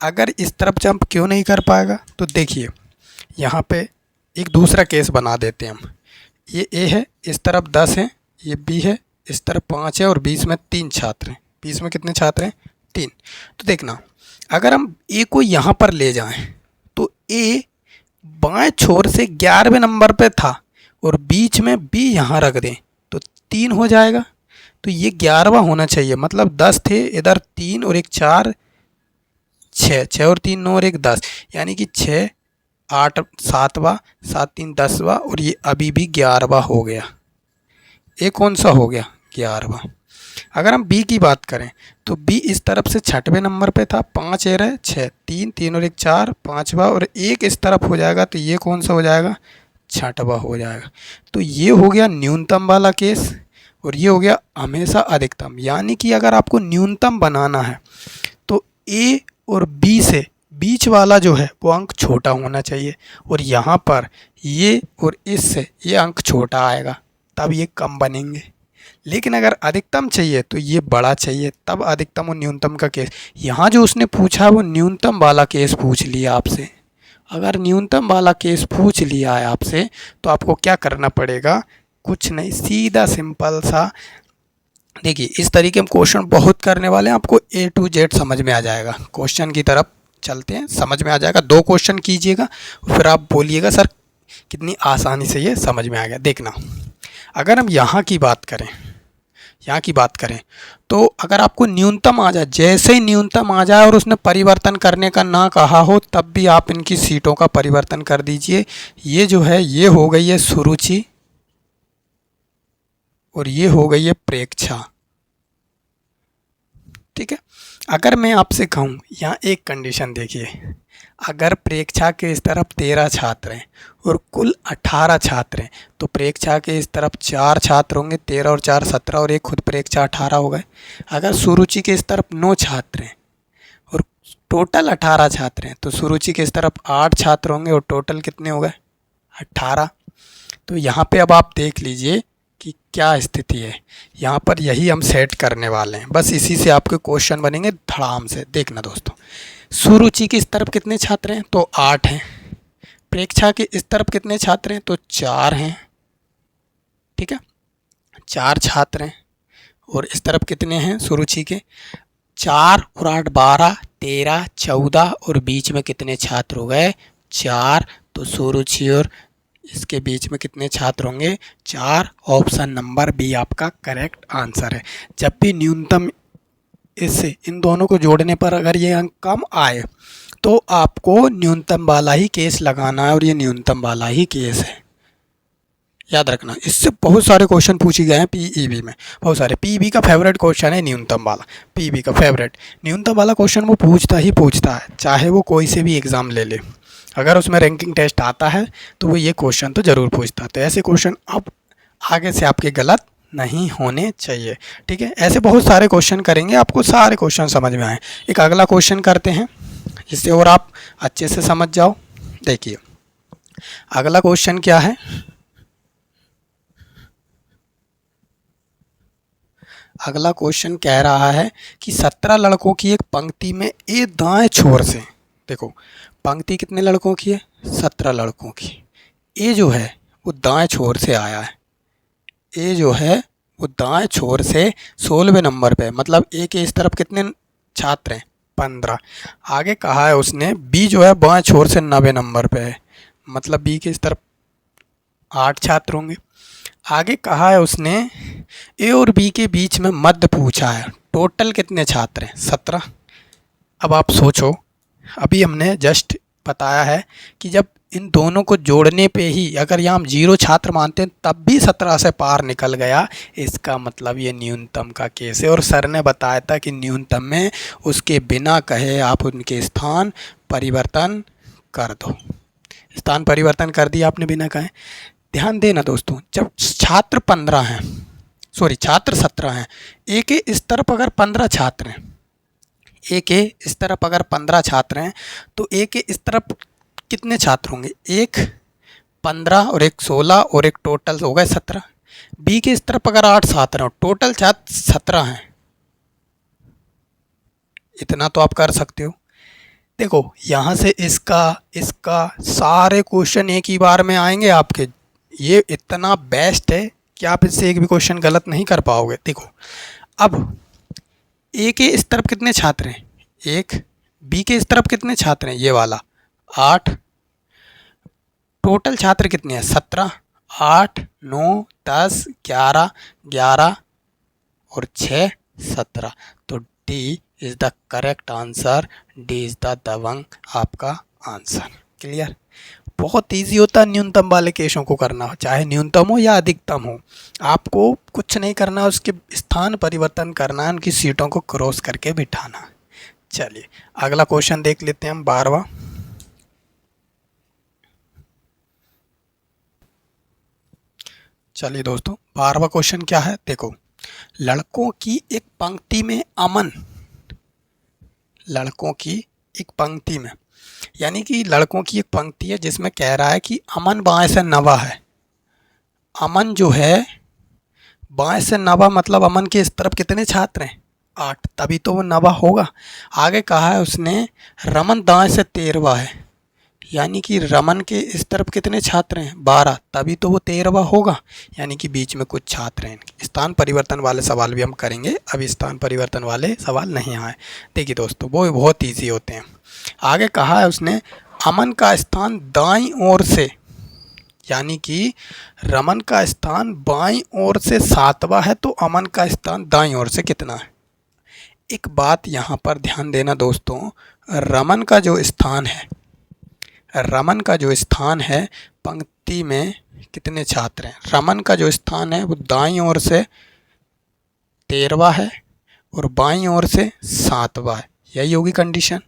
A: अगर इस तरफ जंप क्यों नहीं कर पाएगा, तो देखिए यहाँ पे एक दूसरा केस बना देते हैं हम। ये ए है, इस तरफ 10 है, ये बी है, इस तरफ 5 है और बीच में 3 छात्र हैं। बीच में कितने छात्र हैं? 3। तो देखना, अगर हम ए को यहाँ पर ले जाएं तो ए बाएं छोर से 11वें नंबर पे था और बीच में बी यहाँ रख दें तो 3 हो जाएगा। तो ये 11वां होना चाहिए, मतलब 10 थे, इधर 3 और एक 4, 6, 6 और 3 9 और एक 10, यानी कि 6 8 7वां, 7 3 10वां और ये अभी भी 11वां हो गया। ये कौन सा हो गया? 11वां। अगर हम बी की बात करें तो बी इस तरफ से 6वें नंबर पे था, 5 ए रहे, 6 3 3 और एक 4, 5वां और एक इस तरफ हो जाएगा, तो ये कौन सा हो जाएगा? 6वां हो जाएगा। तो ये हो गया न्यूनतम वाला केस और ये हो गया हमेशा अधिकतम। यानी कि अगर आपको न्यूनतम बनाना है तो ए और बी से बीच वाला जो है वो अंक छोटा होना चाहिए और यहाँ पर ये और इससे ये अंक छोटा आएगा, तब ये कम बनेंगे। लेकिन अगर अधिकतम चाहिए तो ये बड़ा चाहिए, तब अधिकतम और न्यूनतम का केस। यहाँ जो उसने पूछा वो न्यूनतम वाला केस पूछ लिया आपसे। अगर न्यूनतम वाला केस पूछ लिया है आपसे तो आपको क्या करना पड़ेगा? कुछ नहीं, सीधा सिंपल सा, देखिए इस तरीके हम क्वेश्चन बहुत करने वाले हैं, आपको A to Z समझ में आ जाएगा। क्वेश्चन की तरफ चलते हैं, समझ में आ जाएगा। 2 क्वेश्चन कीजिएगा फिर आप बोलिएगा सर कितनी आसानी से ये समझ में आ गया। देखना, अगर हम यहाँ की बात करें तो अगर आपको न्यूनतम आ जाए, जैसे ही न्यूनतम आ जाए और उसने परिवर्तन करने का ना कहा हो, तब भी आप इनकी सीटों का परिवर्तन कर दीजिए। ये जो है ये हो गई है सुरुचि और ये हो गई है प्रेक्षा, ठीक है। अगर मैं आपसे कहूँ, यहाँ एक कंडीशन देखिए, अगर प्रेक्षा के इस तरफ 13 छात्र हैं और कुल 18 छात्र हैं तो प्रेक्षा के इस तरफ 4 छात्र होंगे, 13 और 4 17 और एक खुद प्रेक्षा 18 हो गए। अगर सुरुचि के इस तरफ 9 छात्र हैं और टोटल 18 छात्र हैं तो सुरुचि के इस तरफ 8 छात्र होंगे और टोटल कितने हो गए? 18। तो यहाँ पे अब आप देख लीजिए कि क्या स्थिति है। यहाँ पर यही हम सेट करने वाले हैं, बस इसी से आपके क्वेश्चन बनेंगे धड़ाम से। देखना दोस्तों, सुरुचि की इस तरफ कितने छात्र हैं? तो 8 हैं। प्रेक्षा के इस तरफ कितने छात्र हैं? तो 4 हैं, ठीक है, 4 छात्र हैं। और इस तरफ कितने हैं सुरुचि के? 4 और 8 12 13 14 और बीच में कितने छात्र हो गए? 4। तो सुरुचि और इसके बीच में कितने छात्र होंगे? 4। ऑप्शन नंबर बी आपका करेक्ट आंसर है। जब भी न्यूनतम इससे इन दोनों को जोड़ने पर अगर ये अंक कम आए तो आपको न्यूनतम वाला ही केस लगाना है और ये न्यूनतम वाला ही केस है, याद रखना। इससे बहुत सारे क्वेश्चन पूछे गए हैं पीईबी में, बहुत सारे। पीईबी का फेवरेट क्वेश्चन है न्यूनतम वाला, पीईबी का फेवरेट न्यूनतम वाला क्वेश्चन वो पूछता है, चाहे वो कोई से भी एग्ज़ाम ले ले। अगर उसमें रैंकिंग टेस्ट आता है तो वो ये क्वेश्चन तो ज़रूर पूछता है। तो ऐसे क्वेश्चन अब आगे से आपके गलत नहीं होने चाहिए, ठीक है। ऐसे बहुत सारे क्वेश्चन करेंगे, आपको सारे क्वेश्चन समझ में आए। एक अगला क्वेश्चन करते हैं जिससे और आप अच्छे से समझ जाओ। देखिए अगला क्वेश्चन क्या है। अगला क्वेश्चन कह रहा है कि 17 लड़कों की एक पंक्ति में ए दाएं छोर से, देखो पंक्ति कितने लड़कों की है? 17 लड़कों की। ए जो है वो दाएं छोर से आया है, ए जो है वो दाएं छोर से 16वें नंबर पे, मतलब ए के इस तरफ कितने छात्र हैं? 15। आगे कहा है उसने बी जो है बाएं छोर से 9वें नंबर पे है, मतलब बी के इस तरफ 8 छात्र होंगे। आगे कहा है उसने ए और बी के बीच में मध्य पूछा है, टोटल कितने छात्र हैं? 17। अब आप सोचो, अभी हमने जस्ट बताया है कि जब इन दोनों को जोड़ने पे ही अगर यहाँ हम 0 छात्र मानते हैं तब भी 17 से पार निकल गया, इसका मतलब ये न्यूनतम का केस है। और सर ने बताया था कि न्यूनतम में उसके बिना कहे आप उनके स्थान परिवर्तन कर दो। स्थान परिवर्तन कर दिया आपने बिना कहे। ध्यान देना दोस्तों, जब छात्र 15 हैं, छात्र 17 हैं, ए के इस तरफ अगर 15 छात्र हैं, ए के इस तरफ अगर 15 छात्र हैं तो ए के इस तरफ कितने छात्र होंगे, एक 15 और एक 16 और एक टोटल हो गए 17। बी के इस तरफ अगर 8 छात्र हैं, टोटल छात्र 17 हैं। इतना तो आप कर सकते हो। देखो यहाँ से इसका सारे क्वेश्चन एक ही बार में आएंगे आपके। ये इतना बेस्ट है कि आप इससे एक भी क्वेश्चन गलत नहीं कर पाओगे। देखो अब ए के इस तरफ कितने छात्र हैं, एक। बी के इस तरफ कितने छात्र हैं, ये वाला 8। टोटल छात्र कितने हैं, 17। 8 9 10 11 11 और 6 17। तो D is the correct answer. D is the दबंग आपका आंसर। क्लियर। बहुत इजी होता है न्यूनतम वाले केसों को करना, चाहे न्यूनतम हो या अधिकतम हो। आपको कुछ नहीं करना, उसके स्थान परिवर्तन करना है, उनकी सीटों को क्रॉस करके बिठाना। चलिए अगला क्वेश्चन देख लेते हैं हम, 12वां। चलिए दोस्तों 12वां क्वेश्चन क्या है, देखो। लड़कों की एक पंक्ति में अमन, लड़कों की एक पंक्ति में, यानी कि लड़कों की एक पंक्ति है जिसमें कह रहा है कि अमन बाएं से नवा है। अमन जो है बाएं से नवा, मतलब अमन के इस तरफ कितने छात्र हैं, 8, तभी तो वो नवा होगा। आगे कहा है उसने रमन दाएं से 13वां है, यानी कि रमन के इस तरफ कितने छात्र हैं, 12, तभी तो वो 13वां होगा, यानी कि बीच में कुछ छात्र हैं। स्थान परिवर्तन वाले सवाल भी हम करेंगे, अभी स्थान परिवर्तन वाले सवाल नहीं आए। देखिए दोस्तों वो बहुत ईजी होते हैं। आगे कहा है उसने अमन का स्थान दाईं ओर से, यानी कि रमन का स्थान बाईं ओर से 7वां है, तो अमन का स्थान दाईं ओर से कितना है। एक बात यहाँ पर ध्यान देना दोस्तों, रमन का जो स्थान है, रमन का जो स्थान है पंक्ति में कितने छात्र हैं, रमन का जो स्थान है वो दाईं ओर से 13वां है और बाईं ओर से 7वां है। यही होगी कंडीशन।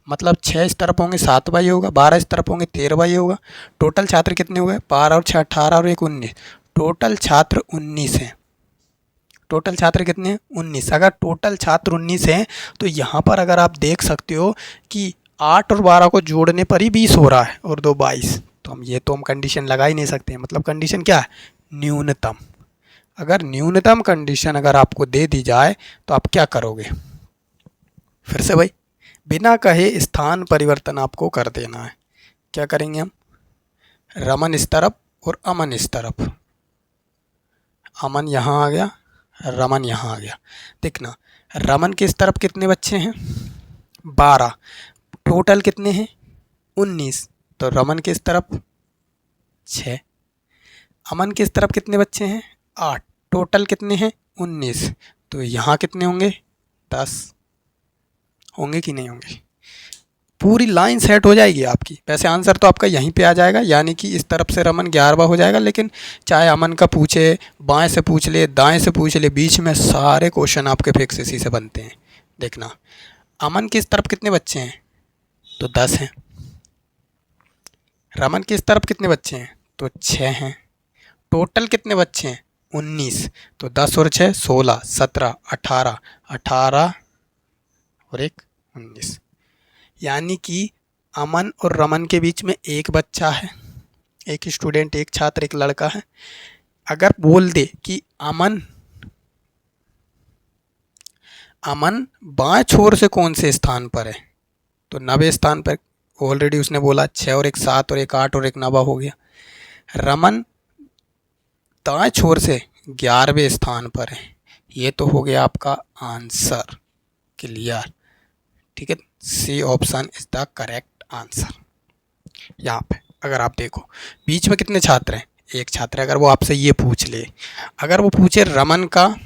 A: मतलब 6 इस तरफ होंगे 7वां ही होगा, 12 इस तरफ होंगे 13वां ही होगा। टोटल छात्र कितने हुए, 12 और 6 18 और 1 19। टोटल छात्र 19 हैं। टोटल छात्र कितने हैं, 19। अगर टोटल छात्र 19 हैं तो यहाँ पर अगर आप देख सकते हो कि 8 और 12 को जोड़ने पर ही 20 हो रहा है और 2 22। तो हम कंडीशन लगा ही नहीं सकते हैं। मतलब कंडीशन क्या है, न्यूनतम। अगर न्यूनतम कंडीशन अगर आपको दे दी जाए तो आप क्या करोगे, फिर से भाई बिना कहे स्थान परिवर्तन आपको कर देना है। क्या करेंगे हम, रमन इस तरफ और अमन इस तरफ। अमन यहाँ आ गया, रमन यहाँ आ गया। देखना रमन के इस तरफ कितने बच्चे हैं, 12। टोटल कितने हैं, 19। तो रमन के इस तरफ 6। अमन के इस तरफ कितने बच्चे हैं, 8। टोटल कितने हैं, 19। तो यहाँ कितने होंगे, 10 होंगे कि नहीं होंगे। पूरी लाइन सेट हो जाएगी आपकी। वैसे आंसर तो आपका यहीं पे आ जाएगा, यानी कि इस तरफ से रमन 11वां हो जाएगा। लेकिन चाहे अमन का पूछे, बाएं से पूछ ले, दाएं से पूछ ले, बीच में सारे क्वेश्चन आपके फिक्स इसी से बनते हैं। देखना अमन की इस तरफ कितने बच्चे हैं, तो 10 हैं। रमन की इस तरफ कितने बच्चे हैं, तो 6 हैं। टोटल कितने बच्चे हैं, 19। तो 10 और 6 16 17 18 18 और 1 19। यानी कि अमन और रमन के बीच में एक बच्चा है, एक स्टूडेंट, एक छात्र, एक लड़का है। अगर बोल दे कि अमन बाएं छोर से कौन से स्थान पर है, तो 90 स्थान पर। ऑलरेडी उसने बोला 6 और 1 7 और 1 8 और 1 9 हो गया। रमन दाएं छोर से 11वें स्थान पर है। ये तो हो गया आपका आंसर। क्लियर, ठीक है। C option is the correct answer. यहाँ पे अगर आप देखो बीच में कितने छात्र हैं, एक छात्र है। अगर वो आपसे ये पूछ ले, अगर वो पूछे रमन का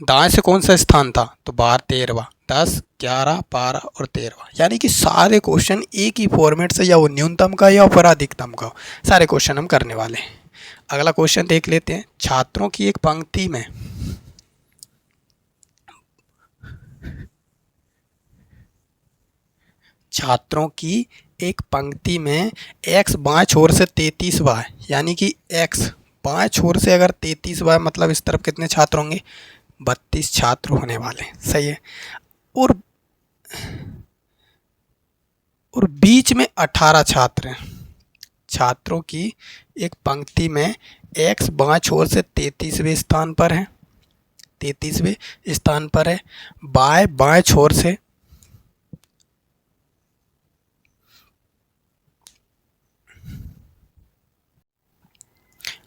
A: दाएं से कौन सा स्थान था, तो 12 13वां, 10 11 12 और 13वां। यानी कि सारे क्वेश्चन एक ही फॉर्मेट से, या वो न्यूनतम का या फिर अधिकतम का, सारे क्वेश्चन हम करने वाले हैं। अगला क्वेश्चन देख लेते हैं। छात्रों की एक पंक्ति में x बाएं छोर से 33वां है, यानी कि x बाएं छोर से अगर 33वां है, मतलब इस तरफ कितने छात्र होंगे, 32 छात्र होने वाले, सही है। और बीच में 18 छात्र हैं। छात्रों की एक पंक्ति में x बाएं छोर से 33वें स्थान पर है, 33वें स्थान पर है। बाएं छोर से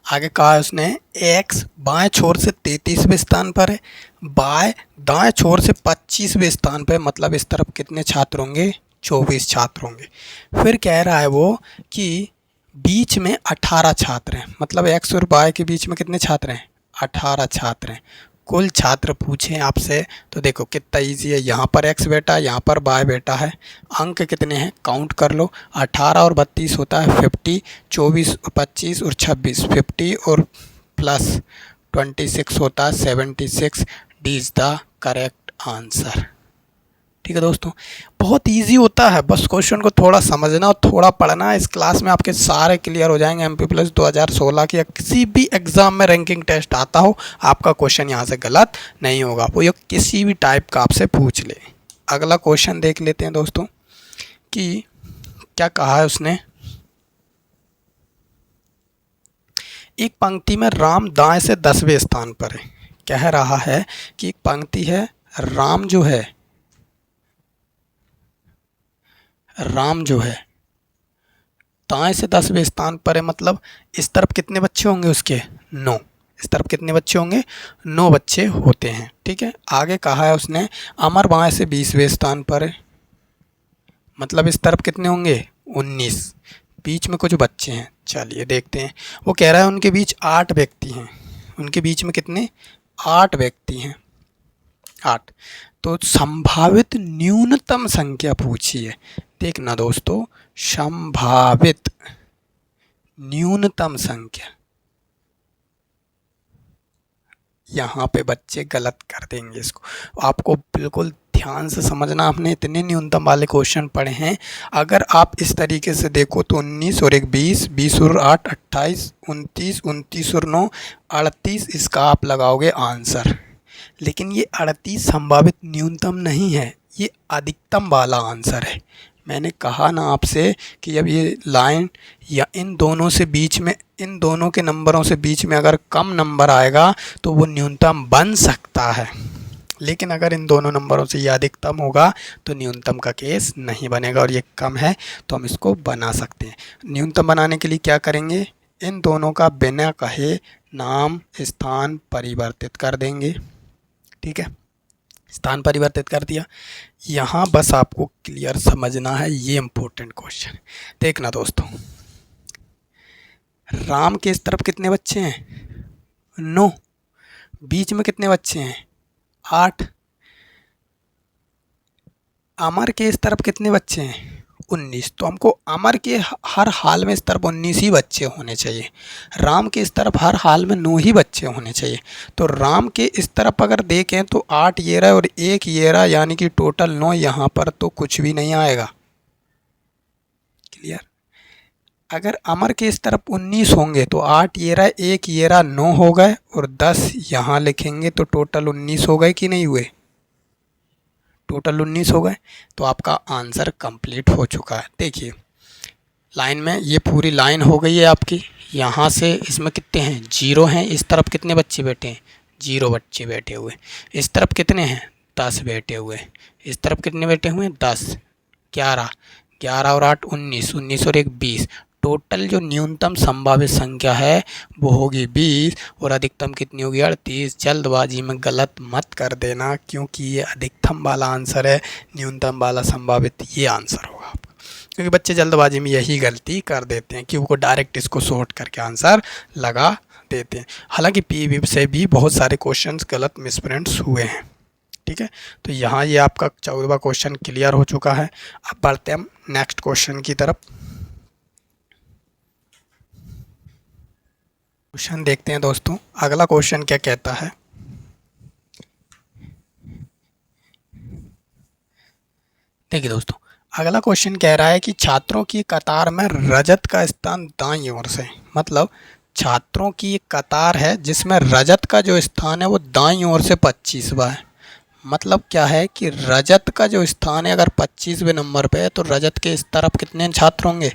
A: आगे कहा है उसने x बाएं छोर से 33वें स्थान पर है, दाएं छोर से 25वें स्थान पर, मतलब इस तरफ कितने छात्र होंगे, 24 छात्र होंगे। फिर कह रहा है वो कि बीच में 18 छात्र हैं, मतलब x और y के बीच में कितने छात्र हैं, 18 छात्र हैं। कुल छात्र पूछें आपसे तो देखो कितना इजी है, यहाँ पर x बेटा, यहाँ पर y बेटा है। अंक कितने हैं, काउंट कर लो, 18 और 32 होता है 50, 24 25 और 26 50 और प्लस 26 होता है 76। D is the correct answer. ठीक है दोस्तों, बहुत इजी होता है, बस क्वेश्चन को थोड़ा समझना और थोड़ा पढ़ना। इस क्लास में आपके सारे क्लियर हो जाएंगे। MP+ 2016 की या किसी भी एग्ज़ाम में रैंकिंग टेस्ट आता हो, आपका क्वेश्चन यहाँ से गलत नहीं होगा, वो ये किसी भी टाइप का आपसे पूछ ले। अगला क्वेश्चन देख लेते हैं दोस्तों कि क्या कहा है उसने। एक पंक्ति में राम दाएं से 10वें स्थान पर है। कह रहा है कि एक पंक्ति है, राम जो है दाएं से 10वें स्थान पर है, मतलब इस तरफ कितने बच्चे होंगे उसके, 9। इस तरफ कितने बच्चे होंगे, 9 बच्चे होते हैं। ठीक है, आगे कहा है उसने अमर बाएं से 20वें स्थान पर है, मतलब इस तरफ कितने होंगे, 19। बीच में कुछ बच्चे हैं, चलिए देखते हैं। वो कह रहा है उनके बीच 8 व्यक्ति हैं। उनके बीच में कितने, 8 व्यक्ति हैं, 8। तो संभावित न्यूनतम संख्या पूछी है। देखना दोस्तों, संभावित न्यूनतम संख्या, यहाँ पे बच्चे गलत कर देंगे इसको, आपको बिल्कुल ध्यान से समझना। आपने इतने न्यूनतम वाले क्वेश्चन पढ़े हैं, अगर आप इस तरीके से देखो तो 19 और 1 20, 20 और 8 28, 29, 29 और 9 38, इसका आप लगाओगे आंसर। लेकिन ये 38 संभावित न्यूनतम नहीं है, ये अधिकतम वाला आंसर है। मैंने कहा ना आपसे कि जब ये लाइन या इन दोनों से बीच में, इन दोनों के नंबरों से बीच में अगर कम नंबर आएगा तो वो न्यूनतम बन सकता है, लेकिन अगर इन दोनों नंबरों से ये अधिकतम होगा तो न्यूनतम का केस नहीं बनेगा, और ये कम है तो हम इसको बना सकते हैं। न्यूनतम बनाने के लिए क्या करेंगे, इन दोनों का बिना कहे नाम स्थान परिवर्तित कर देंगे। ठीक है, स्थान परिवर्तित कर दिया। यहाँ बस आपको क्लियर समझना है, ये इम्पोर्टेंट क्वेश्चन। देखना दोस्तों, राम के इस तरफ कितने बच्चे हैं, 9। बीच में कितने बच्चे हैं, 8। अमर के इस तरफ कितने बच्चे हैं, 19। तो हमको अमर के हर हाल में इस तरफ 19 ही बच्चे होने चाहिए, राम के इस तरफ हर हाल में 9 ही बच्चे होने चाहिए। तो राम के इस तरफ अगर देखें तो 8 ये रहा और 1 ये रहा, यानी कि टोटल 9 यहाँ पर तो कुछ भी नहीं आएगा। क्लियर। अगर अमर के इस तरफ 19 होंगे तो 8 ये रहा, 1 ये रहा, 9 हो गए, और 10 यहाँ लिखेंगे तो टोटल 19 हो गए कि नहीं हुए, टोटल 19 हो गए। तो आपका आंसर कंप्लीट हो चुका है। देखिए लाइन में ये पूरी लाइन हो गई है आपकी, यहाँ से इसमें कितने हैं, 0 हैं। इस तरफ कितने बच्चे बैठे हैं, 0 बच्चे बैठे हुए। इस तरफ कितने हैं, 10 बैठे हुए। इस तरफ कितने बैठे हुए हैं, 10, 11, 11 और 8 19, 19 और 1 20। टोटल जो न्यूनतम संभावित संख्या है वो होगी 20, और अधिकतम कितनी होगी, 38। जल्दबाजी में गलत मत कर देना, क्योंकि ये अधिकतम वाला आंसर है, न्यूनतम वाला संभावित ये आंसर होगा आपका। क्योंकि बच्चे जल्दबाजी में यही गलती कर देते हैं कि वो डायरेक्ट इसको सॉर्ट करके आंसर लगा देते हैं। हालांकि PV से भी बहुत सारे क्वेश्चंस गलत मिसप्रिंट्स हुए हैं। ठीक है, तो यहाँ ये आपका 14वां क्वेश्चन क्लियर हो चुका है। अब बढ़ते हैं हम नेक्स्ट क्वेश्चन की तरफ। क्वेश्चन देखते हैं दोस्तों, अगला क्वेश्चन क्या कहता है। देखिए दोस्तों, अगला क्वेश्चन कह रहा है कि छात्रों की कतार में रजत का स्थान दाईं ओर से, मतलब छात्रों की एक कतार है जिसमें रजत का जो स्थान है वो दाईं ओर से 25वां है। मतलब क्या है कि रजत का जो स्थान है अगर 25वें नंबर पे है तो रजत के इस तरफ कितने छात्र होंगे?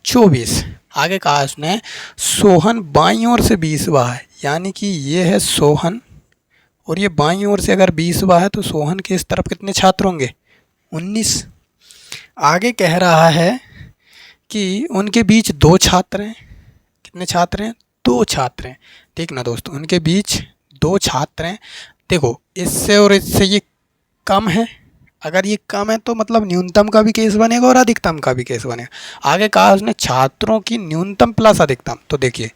A: 24। आगे कहा उसने सोहन बाईं ओर से 20वां है, यानी कि ये है सोहन और ये बाईं ओर से अगर 20वां है तो सोहन के इस तरफ कितने छात्र होंगे? 19। आगे कह रहा है कि उनके बीच 2 छात्र हैं। कितने छात्र हैं? 2 छात्र हैं। देखना दोस्तों, उनके बीच 2 छात्र हैं। देखो इससे और इससे ये कम है, अगर ये कम है तो मतलब न्यूनतम का भी केस बनेगा और अधिकतम का भी केस बनेगा। आगे कहा उसने छात्रों की न्यूनतम प्लस अधिकतम, तो देखिए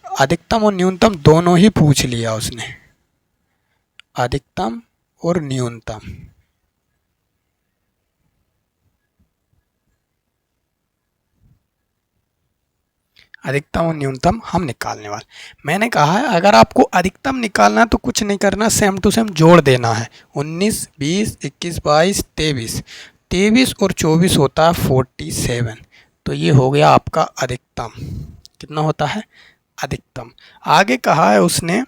A: अधिकतम और न्यूनतम दोनों ही पूछ लिया उसने, अधिकतम और न्यूनतम। अधिकतम और न्यूनतम हम निकालने वाले। मैंने कहा है अगर आपको अधिकतम निकालना है तो कुछ नहीं करना, सेम टू सेम जोड़ देना है। 19, 20, 21, 22, 23, 23 और 24 होता है 47। तो ये हो गया आपका अधिकतम। कितना होता है? अधिकतम। आगे कहा है उसने,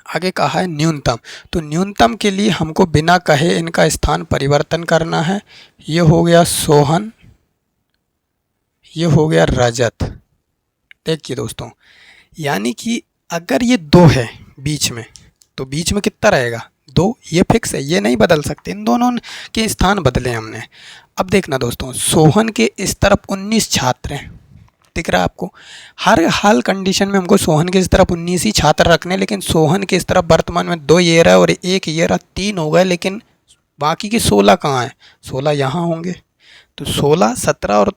A: आगे कहा है न्यूनतम। तो न्यूनतम के लिए हमको बिना कहे इनका स्थान परिवर्तन करना है। ये हो गया सोहन, ये हो गया रजत। देखिए दोस्तों, यानी कि अगर ये 2 है बीच में तो बीच में कितना रहेगा? 2। ये फिक्स है, ये नहीं बदल सकते, इन दोनों के स्थान बदले हमने। अब देखना दोस्तों, सोहन के इस तरफ 19 छात्र हैं, दिख रहा है आपको? हर हाल कंडीशन में हमको सोहन के इस तरफ 19 ही छात्र रखने, लेकिन सोहन के इस तरफ वर्तमान में 2 ये रहा और 1 ये रहा, 3 हो गए, लेकिन बाकी के 16 कहाँ हैं? 16 यहाँ होंगे। तो 16, 17 और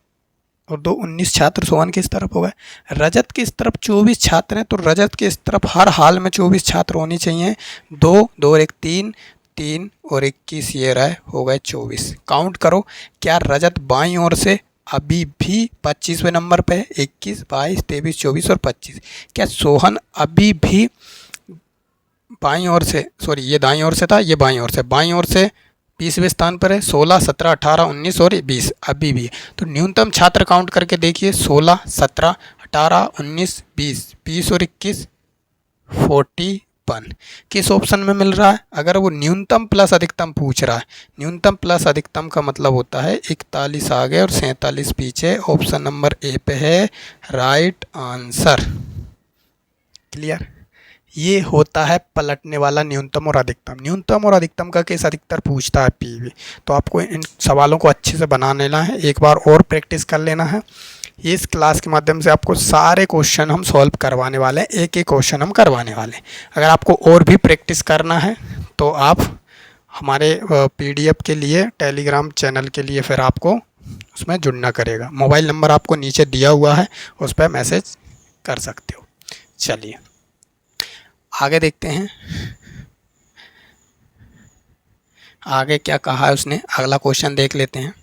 A: 2 19 छात्र सोहन के इस तरफ हो गए। रजत के इस तरफ 24 छात्र हैं, तो रजत के इस तरफ हर हाल में 24 छात्र होने चाहिए। 2 2 और 1 3, 3 और 21 ये रहे, हो गए 24। काउंट करो, क्या रजत बाईं ओर से अभी भी 25वें नंबर पे है? 21, 22, 23, 24 और 25। क्या सोहन अभी भी बाईं ओर से, सॉरी ये दाईं ओर से था, ये बाईं ओर से 20वें स्थान पर है? 16, 17, 18, 19 और 20 अभी भी। तो न्यूनतम छात्र काउंट करके देखिए, 16, 17, 18, 19, 20, 20 और 21, 41 किस ऑप्शन में मिल रहा है? अगर वो न्यूनतम प्लस अधिकतम पूछ रहा है, न्यूनतम प्लस अधिकतम का मतलब होता है 41 आगे और 47 पीछे। ऑप्शन नंबर ए पे है राइट आंसर। क्लियर? ये होता है पलटने वाला न्यूनतम और अधिकतम। न्यूनतम और अधिकतम का केस अधिकतर पूछता है पीवी, तो आपको इन सवालों को अच्छे से बना लेना है, एक बार और प्रैक्टिस कर लेना है। इस क्लास के माध्यम से आपको सारे क्वेश्चन हम सॉल्व करवाने वाले हैं, एक एक क्वेश्चन हम करवाने वाले हैं। अगर आपको और भी प्रैक्टिस करना है तो आप हमारे PDF के लिए, टेलीग्राम चैनल के लिए फिर आपको उसमें जुड़ना करेगा। मोबाइल नंबर आपको नीचे दिया हुआ है, उस पर मैसेज कर सकते हो। चलिए आगे देखते हैं, आगे क्या कहा है उसने, अगला क्वेश्चन देख लेते हैं।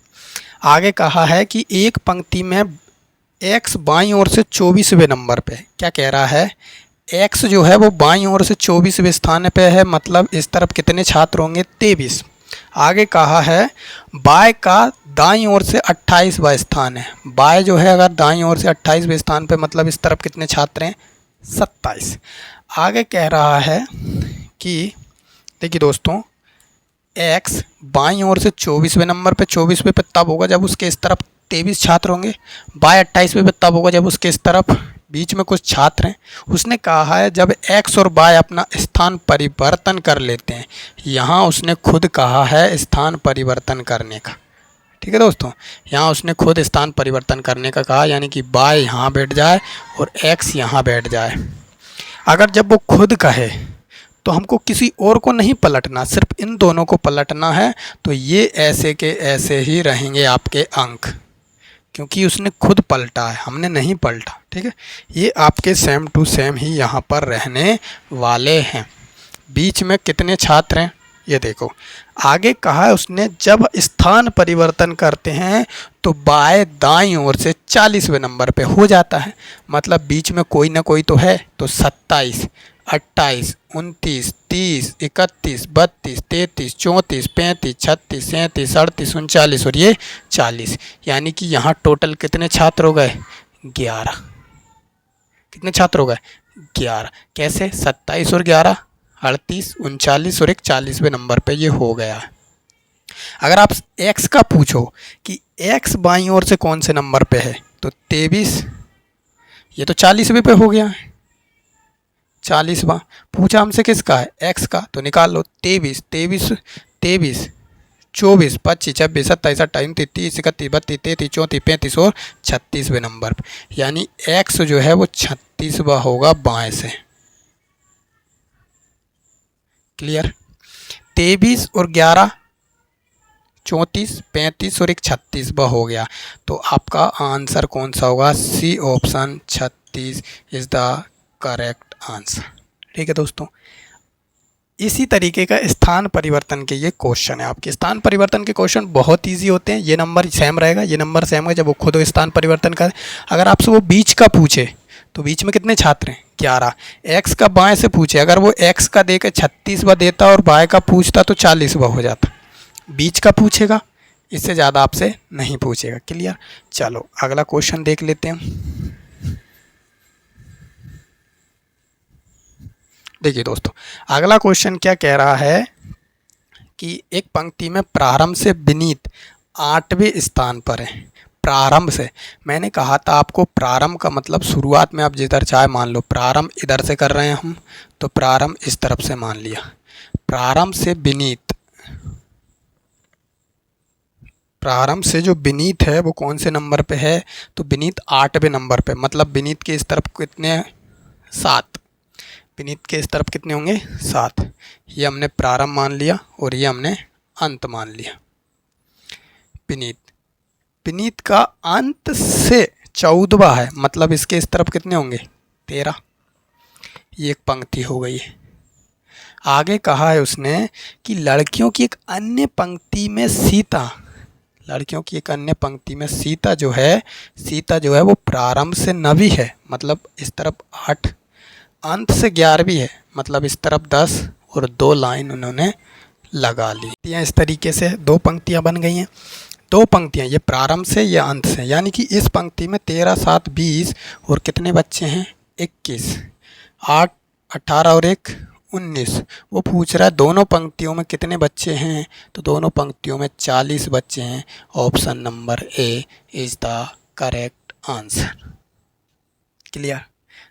A: आगे कहा है कि एक पंक्ति में x बाईं ओर से 24वें नंबर पे, क्या कह रहा है? x जो है वो बाईं ओर से 24वें स्थान पे है, मतलब इस तरफ कितने छात्र होंगे? 23। आगे कहा है बाय का दाईं ओर से 28वां स्थान है। बाय जो है अगर दाईं ओर से 28वें स्थान पे, मतलब इस तरफ कितने छात्र हैं? 27। आगे कह रहा है कि देखिए दोस्तों, x बाईं ओर से 24वें नंबर पे, 24वें पे तब होगा जब उसके इस तरफ 23 छात्र होंगे। बाय 28वें पे तब होगा जब उसके इस तरफ बीच में कुछ छात्र हैं। उसने कहा है जब x और y अपना स्थान परिवर्तन कर लेते हैं, यहाँ उसने खुद कहा है स्थान परिवर्तन करने का। ठीक है दोस्तों, यहाँ उसने खुद स्थान परिवर्तन करने का कहा, यानी कि y यहाँ बैठ जाए और x यहाँ बैठ जाए। अगर जब वो खुद कहे तो हमको किसी और को नहीं पलटना, सिर्फ इन दोनों को पलटना है। तो ये ऐसे के ऐसे ही रहेंगे आपके अंक, क्योंकि उसने खुद पलटा है, हमने नहीं पलटा। ठीक है, ये आपके सेम टू सेम ही यहाँ पर रहने वाले हैं। बीच में कितने छात्र हैं ये देखो। आगे कहा है उसने जब स्थान परिवर्तन करते हैं तो बाएं दाईं ओर से 40वें नंबर पे हो जाता है, मतलब बीच में कोई ना कोई तो है। तो 27, 28, 29, 30, 31, 32, 33, 34, 35, 36, 37, 38, 39 और ये 40, यानी कि यहाँ टोटल कितने छात्र हो गए? 11। कितने छात्र हो गए? 11। कैसे? 27 और 11 38, 39 और एक 40वें नंबर पे ये हो गया। अगर आप x का पूछो कि x बाईं ओर से कौन से नंबर पे है, तो 23, ये तो 40वें पे हो गया है। 40वां पूछा हमसे किसका है? x का, तो निकाल लो। 23, 23, 23, 24, 25, 26, 27, 28, 29, 30, 31, 32, 33, 34, 35 और 36वें नंबर पर, यानी x जो है वो 36वां होगा बाएं से। क्लियर? 23 और 11 34, 35 और एक 36वां हो गया। तो आपका आंसर कौन सा होगा? C option 36 is the correct answer. ठीक है दोस्तों, इसी तरीके का स्थान परिवर्तन के ये क्वेश्चन है। आपके स्थान परिवर्तन के क्वेश्चन बहुत इजी होते हैं। ये नंबर सेम रहेगा, ये नंबर सेम है जब वो खुद स्थान परिवर्तन करें। अगर आपसे वो बीच का पूछे तो बीच में कितने छात्र हैं? 11। एक्स का बाएं से पूछे, अगर वो एक्स का देकर 36वां देता और बाएं का पूछता तो 40वां हो जाता। बीच का पूछेगा, इससे ज़्यादा आपसे नहीं पूछेगा। क्लियर? चलो अगला क्वेश्चन देख लेते हैं। देखिए दोस्तों, अगला क्वेश्चन क्या कह रहा है कि एक पंक्ति में प्रारंभ से विनीत 8वें स्थान पर है। प्रारंभ से, मैंने कहा था आपको प्रारंभ का मतलब शुरुआत में आप जिधर चाहे मान लो। प्रारंभ इधर से कर रहे हैं हम, तो प्रारंभ इस तरफ से मान लिया। प्रारंभ से विनीत, प्रारंभ से जो विनीत है वो कौन से नंबर पे है? तो विनीत 8वें नंबर पे, मतलब विनीत के इस तरफ कितने? 7। विनीत के इस तरफ कितने होंगे? 7। ये हमने प्रारंभ मान लिया और ये हमने अंत मान लिया। विनीत, विनीत का अंत से 14वां है, मतलब इसके इस तरफ कितने होंगे? 13। ये एक पंक्ति हो गई है। आगे कहा है उसने कि लड़कियों की एक अन्य पंक्ति में सीता, लड़कियों की एक अन्य पंक्ति में सीता जो है वो प्रारंभ से 9वीं है, मतलब इस तरफ 8, अंत से 11वीं है, मतलब इस तरफ 10, और 2 लाइन उन्होंने लगा ली। इस तरीके से 2 पंक्तियां बन गई हैं। 2 पंक्तियां, ये प्रारंभ से, ये अंत से, यानी कि इस पंक्ति में 13, 7, 20 और कितने बच्चे हैं? 21, 8, 18 और 1, 19। वो पूछ रहा है दोनों पंक्तियों में कितने बच्चे हैं? तो दोनों पंक्तियों में 40 बच्चे हैं। Option number A is the correct answer. Clear?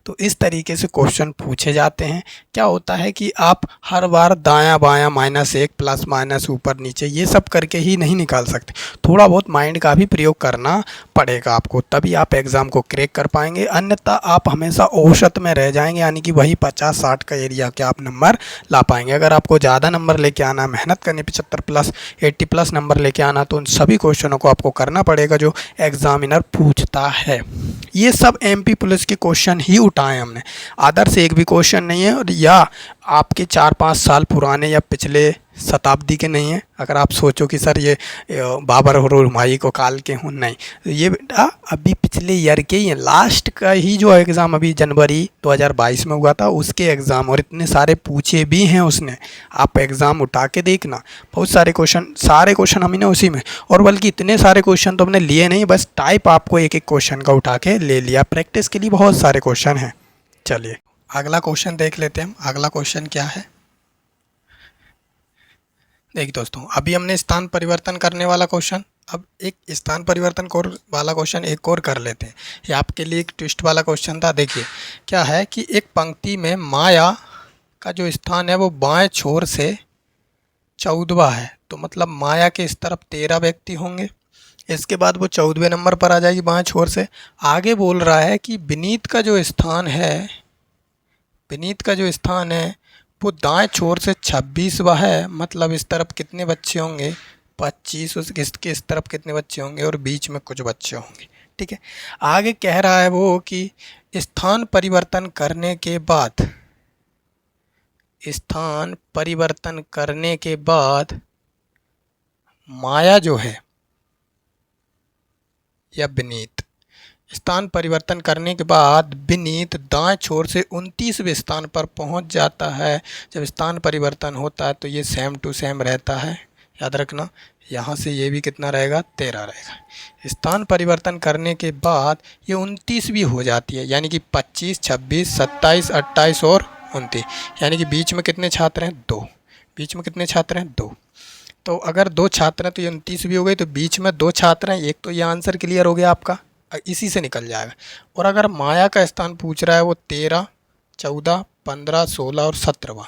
A: तो इस तरीके से क्वेश्चन पूछे जाते हैं। क्या होता है कि आप हर बार दायां बायां -1 प्लस माइनस ऊपर नीचे ये सब करके ही नहीं निकाल सकते। थोड़ा बहुत माइंड का भी प्रयोग करना पड़ेगा आपको, तभी आप एग्ज़ाम को क्रैक कर पाएंगे। अन्यथा आप हमेशा औसत में रह जाएंगे, यानी कि वही 50-60 का एरिया के आप नंबर ला पाएंगे। अगर आपको ज़्यादा नंबर लेके आना, मेहनत करनी, 75 प्लस 80 प्लस नंबर लेके आना, तो उन सभी क्वेश्चनों को आपको करना पड़ेगा जो एग्जामिनर पूछता है। ये सब MP पुलिस के क्वेश्चन ही उठाए हमने, अदर से एक भी क्वेश्चन नहीं है, और या आपके 4-5 साल पुराने या पिछले शताब्दी के नहीं है। अगर आप सोचो कि सर ये बाबर और हुमायूं को काल के हूँ, नहीं, ये बेटा अभी पिछले ईयर के ही हैं। लास्ट का ही जो एग्ज़ाम अभी जनवरी 2022 में हुआ था उसके एग्ज़ाम, और इतने सारे पूछे भी हैं उसने। आप एग्ज़ाम उठा के देखना, बहुत सारे क्वेश्चन हमने उसी में, और बल्कि इतने सारे क्वेश्चन तो हमने लिए नहीं, बस टाइप आपको एक एक क्वेश्चन का उठा के ले लिया। प्रैक्टिस के लिए बहुत सारे क्वेश्चन हैं। चलिए अगला क्वेश्चन देख लेते हैं हम। अगला क्वेश्चन क्या है? देखिए दोस्तों, अभी हमने स्थान परिवर्तन करने वाला क्वेश्चन, अब एक स्थान परिवर्तन वाला क्वेश्चन एक और कर लेते हैं। ये आपके लिए एक ट्विस्ट वाला क्वेश्चन था। देखिए क्या है कि एक पंक्ति में माया का जो स्थान है वो बाएं छोर से 14वां है, तो मतलब माया के इस तरफ 13 व्यक्ति होंगे। इसके बाद वो 14वें नंबर पर आ जाएगी बाएं छोर से। आगे बोल रहा है कि विनीत का जो स्थान है वो दाएं छोर से 26वां है, मतलब इस तरफ कितने बच्चे होंगे? 25। इसके इस तरफ कितने बच्चे होंगे? और बीच में कुछ बच्चे होंगे। ठीक है, आगे कह रहा है वो कि स्थान परिवर्तन करने के बाद माया जो है या विनीत, स्थान परिवर्तन करने के बाद विनीत दाएं छोर से 29वें स्थान पर पहुंच जाता है। जब स्थान परिवर्तन होता है तो ये सेम टू सेम रहता है, याद रखना। यहाँ से ये भी कितना रहेगा, 13 रहेगा। स्थान परिवर्तन करने के बाद ये 29 भी हो जाती है, यानी कि 25, 26, 27, 28 और 29, यानी कि बीच में कितने छात्र हैं, 2। बीच में कितने छात्र हैं, 2। तो अगर 2 छात्र हैं तो ये 29 भी हो गई, तो बीच में 2 छात्र हैं, एक तो ये आंसर क्लियर हो गया आपका, इसी से निकल जाएगा। और अगर माया का स्थान पूछ रहा है वो 13, 14, 15, 16 और 17वां,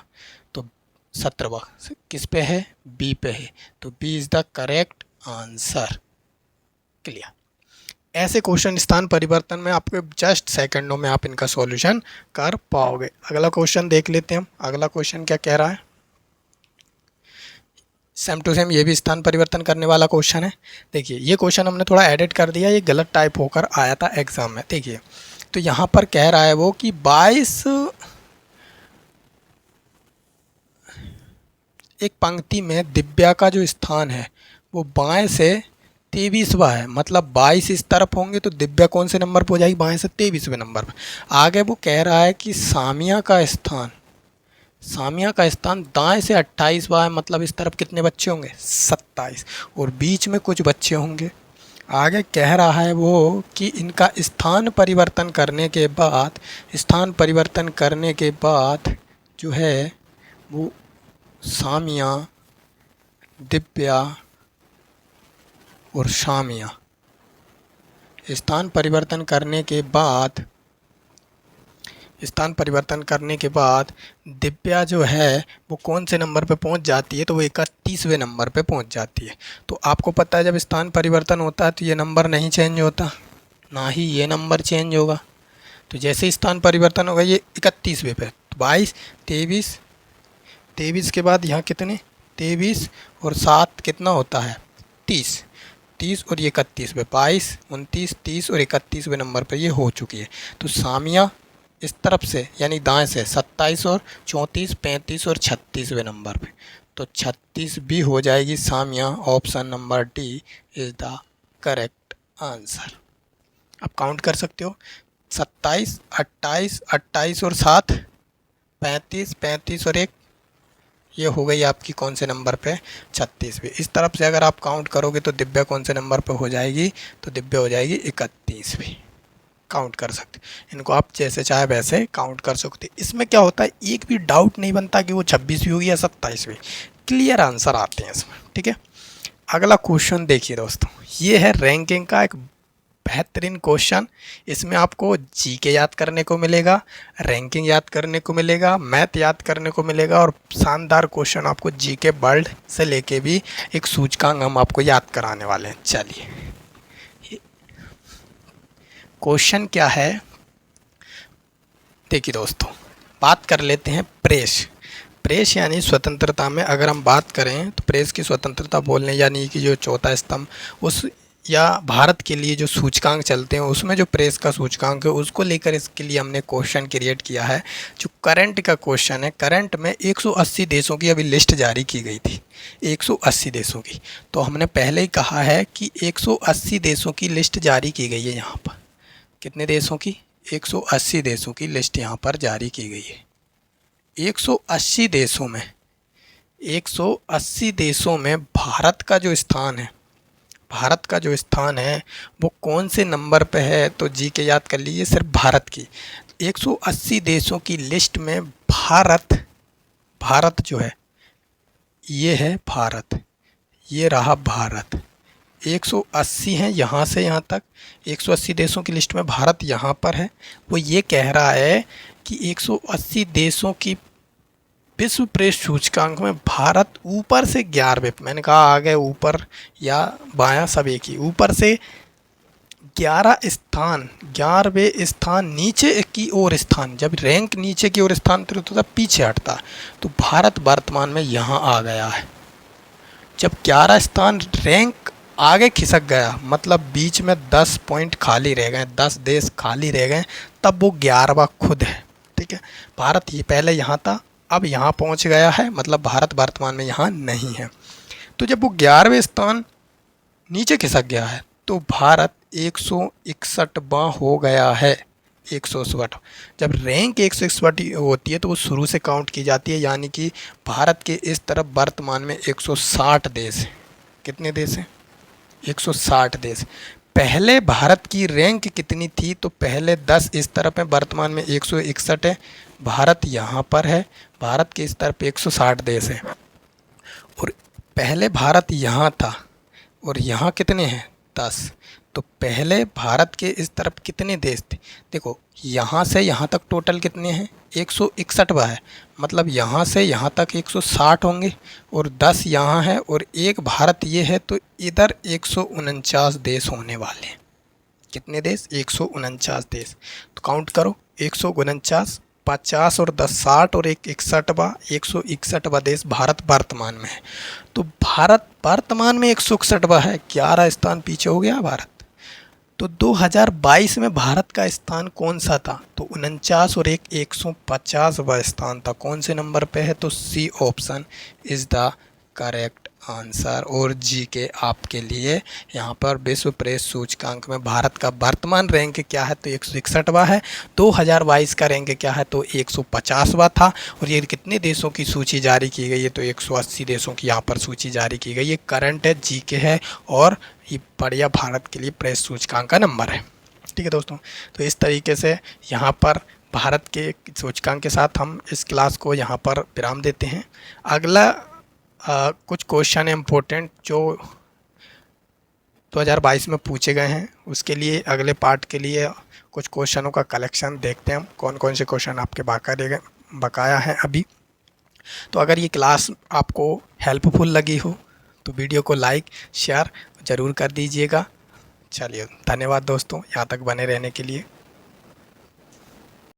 A: तो 17वां किस पे है, बी पे है, तो B is the correct answer. Clear. ऐसे क्वेश्चन स्थान परिवर्तन में आपके जस्ट सेकंडों में आप इनका सॉल्यूशन कर पाओगे। अगला क्वेश्चन देख लेते हैं हम। अगला क्वेश्चन क्या कह रहा है, सेम टू सेम ये भी स्थान परिवर्तन करने वाला क्वेश्चन है। देखिए ये क्वेश्चन हमने थोड़ा एडिट कर दिया, ये गलत टाइप होकर आया था एग्जाम में। देखिए तो यहाँ पर कह रहा है वो कि 22, एक पंक्ति में दिव्या का जो स्थान है वो बाएं से 23वां है, मतलब 22 इस तरफ होंगे तो दिव्या कौन से नंबर पर हो जाएगी, बाएं से 23वें नंबर पर। आगे वो कह रहा है कि सामिया का स्थान दाएं से 28वां है, मतलब इस तरफ कितने बच्चे होंगे, 27, और बीच में कुछ बच्चे होंगे। आगे कह रहा है वो कि इनका स्थान परिवर्तन करने के बाद जो है वो सामिया, दिव्या और शामिया, स्थान परिवर्तन करने के बाद दिव्या जो है वो कौन से नंबर पे पहुंच जाती है, तो वो 31वें नंबर पे पहुंच जाती है। तो आपको पता है जब स्थान परिवर्तन होता है तो ये नंबर नहीं चेंज होता, ना ही ये नंबर चेंज होगा। तो जैसे ही स्थान परिवर्तन होगा ये 31वें पे, तो 22, 23 के बाद यहाँ कितने, 23 और 7 कितना होता है, 30 और ये 31 पे, 22, 29, 30 और 31वें नंबर पर ये हो चुकी है। तो सामिया इस तरफ से यानी दाएं से 27 और 34, 35 और 36वें नंबर पे, तो 36 भी हो जाएगी Samiya. Option number D is the correct answer. आप काउंट कर सकते हो, 27, 28, 28 और 7, 35, 35 और 1, ये हो गई आपकी कौन से नंबर पे, 36वीं। इस तरफ से अगर आप काउंट करोगे तो दिव्या कौन से नंबर पे हो जाएगी, तो दिव्या हो जाएगी 31वीं। काउंट कर सकते, इनको आप जैसे चाहे वैसे काउंट कर सकते। इसमें क्या होता है, एक भी डाउट नहीं बनता कि वो 26वीं होगी या 27वीं, क्लियर आंसर आते हैं इसमें। ठीक है, अगला क्वेश्चन देखिए दोस्तों, ये है रैंकिंग का एक बेहतरीन क्वेश्चन। इसमें आपको जीके याद करने को मिलेगा, रैंकिंग याद करने को मिलेगा, मैथ याद करने को मिलेगा, और शानदार क्वेश्चन आपको जीके वर्ल्ड से लेके भी एक सूचकांक हम आपको याद कराने वाले हैं। चलिए क्वेश्चन क्या है, देखिए दोस्तों, बात कर लेते हैं प्रेस यानी स्वतंत्रता में अगर हम बात करें तो प्रेस की स्वतंत्रता बोलने यानी कि जो चौथा स्तंभ उस या भारत के लिए जो सूचकांक चलते हैं उसमें जो प्रेस का सूचकांक है उसको लेकर इसके लिए हमने क्वेश्चन क्रिएट किया है। जो करंट का क्वेश्चन है, करंट में 180 देशों की अभी लिस्ट जारी की गई थी, 180 देशों की। तो हमने पहले ही कहा है कि 180 देशों की लिस्ट जारी की गई है। यहाँ पर कितने देशों की, 180 देशों की लिस्ट यहाँ पर जारी की गई है। 180 देशों में भारत का जो स्थान है वो कौन से नंबर पे है, तो जी के याद कर लीजिए सिर्फ भारत की। 180 देशों की लिस्ट में भारत जो है ये है भारत, ये रहा भारत। 180 हैं यहाँ से यहाँ तक, 180 देशों की लिस्ट में भारत यहाँ पर है। वो ये कह रहा है कि 180 देशों की विश्व प्रेस सूचकांक में भारत ऊपर से 11वें, मैंने कहा आगे ऊपर या बायां सब एक ही, ऊपर से 11वें स्थान नीचे की ओर स्थान, जब रैंक नीचे की ओर स्थानांतरित होता पीछे हटता, तो भारत वर्तमान में यहाँ आ गया है। जब 11 स्थान रैंक आगे खिसक गया, मतलब बीच में 10 पॉइंट खाली रह गए, 10 देश खाली रह गए, तब वो 11वां खुद है। ठीक है, भारत ये पहले यहाँ था, अब यहाँ पहुँच गया है, मतलब भारत वर्तमान में यहाँ नहीं है। तो जब वो 11वें स्थान नीचे खिसक गया है तो भारत 161वां हो गया है। 161। जब रैंक 161 होती है तो वो शुरू से काउंट की जाती है, यानी कि भारत के इस तरफ वर्तमान में 160 देश हैं। कितने देश हैं? 160 देश। पहले भारत की रैंक कितनी थी? तो पहले 10 इस तरफ है, वर्तमान में 161 है। भारत यहाँ पर है, भारत के इस तरफ 160 देश है। और पहले भारत यहाँ था और यहाँ कितने हैं? 10। तो पहले भारत के इस तरफ कितने देश थे? देखो यहाँ से यहाँ तक टोटल कितने हैं? 161 है, मतलब यहाँ से यहाँ तक 160 होंगे और 10 यहाँ है और एक भारत ये है, तो इधर 149 देश होने वाले हैं। कितने देश? 149 देश। तो काउंट करो, 149, 50 और 10 60 और एक 61वां, 161वां देश भारत वर्तमान में है। तो भारत वर्तमान में 161वां है, 11 स्थान पीछे हो गया भारत। तो 2022 में भारत का स्थान कौन सा था? तो 49 और एक 150वां स्थान था। कौन से नंबर पे है? तो C option is the correct answer. और जी के आपके लिए यहाँ पर विश्व प्रेस सूचकांक में भारत का वर्तमान रैंक क्या है? तो 161वां है। 2022 का रैंक क्या है? तो 150वां था। और ये कितने देशों की सूची जारी की गई है? तो 180 देशों की यहाँ पर सूची जारी की गई। ये करंट है, जी के है और ये बढ़िया भारत के लिए प्रेस सूचकांक का नंबर है। ठीक है दोस्तों, तो इस तरीके से यहाँ पर भारत के सूचकांक के साथ हम इस क्लास को यहाँ पर विराम देते हैं। अगला कुछ क्वेश्चन है इम्पोर्टेंट जो 2022 में पूछे गए हैं, उसके लिए अगले पार्ट के लिए कुछ क्वेश्चनों का कलेक्शन देखते हैं हम, कौन कौन से क्वेश्चन आपके बकाया हैं अभी। तो अगर ये क्लास आपको हेल्पफुल लगी हो तो वीडियो को लाइक शेयर ज़रूर कर दीजिएगा। चलिए, धन्यवाद दोस्तों यहाँ तक बने रहने के लिए।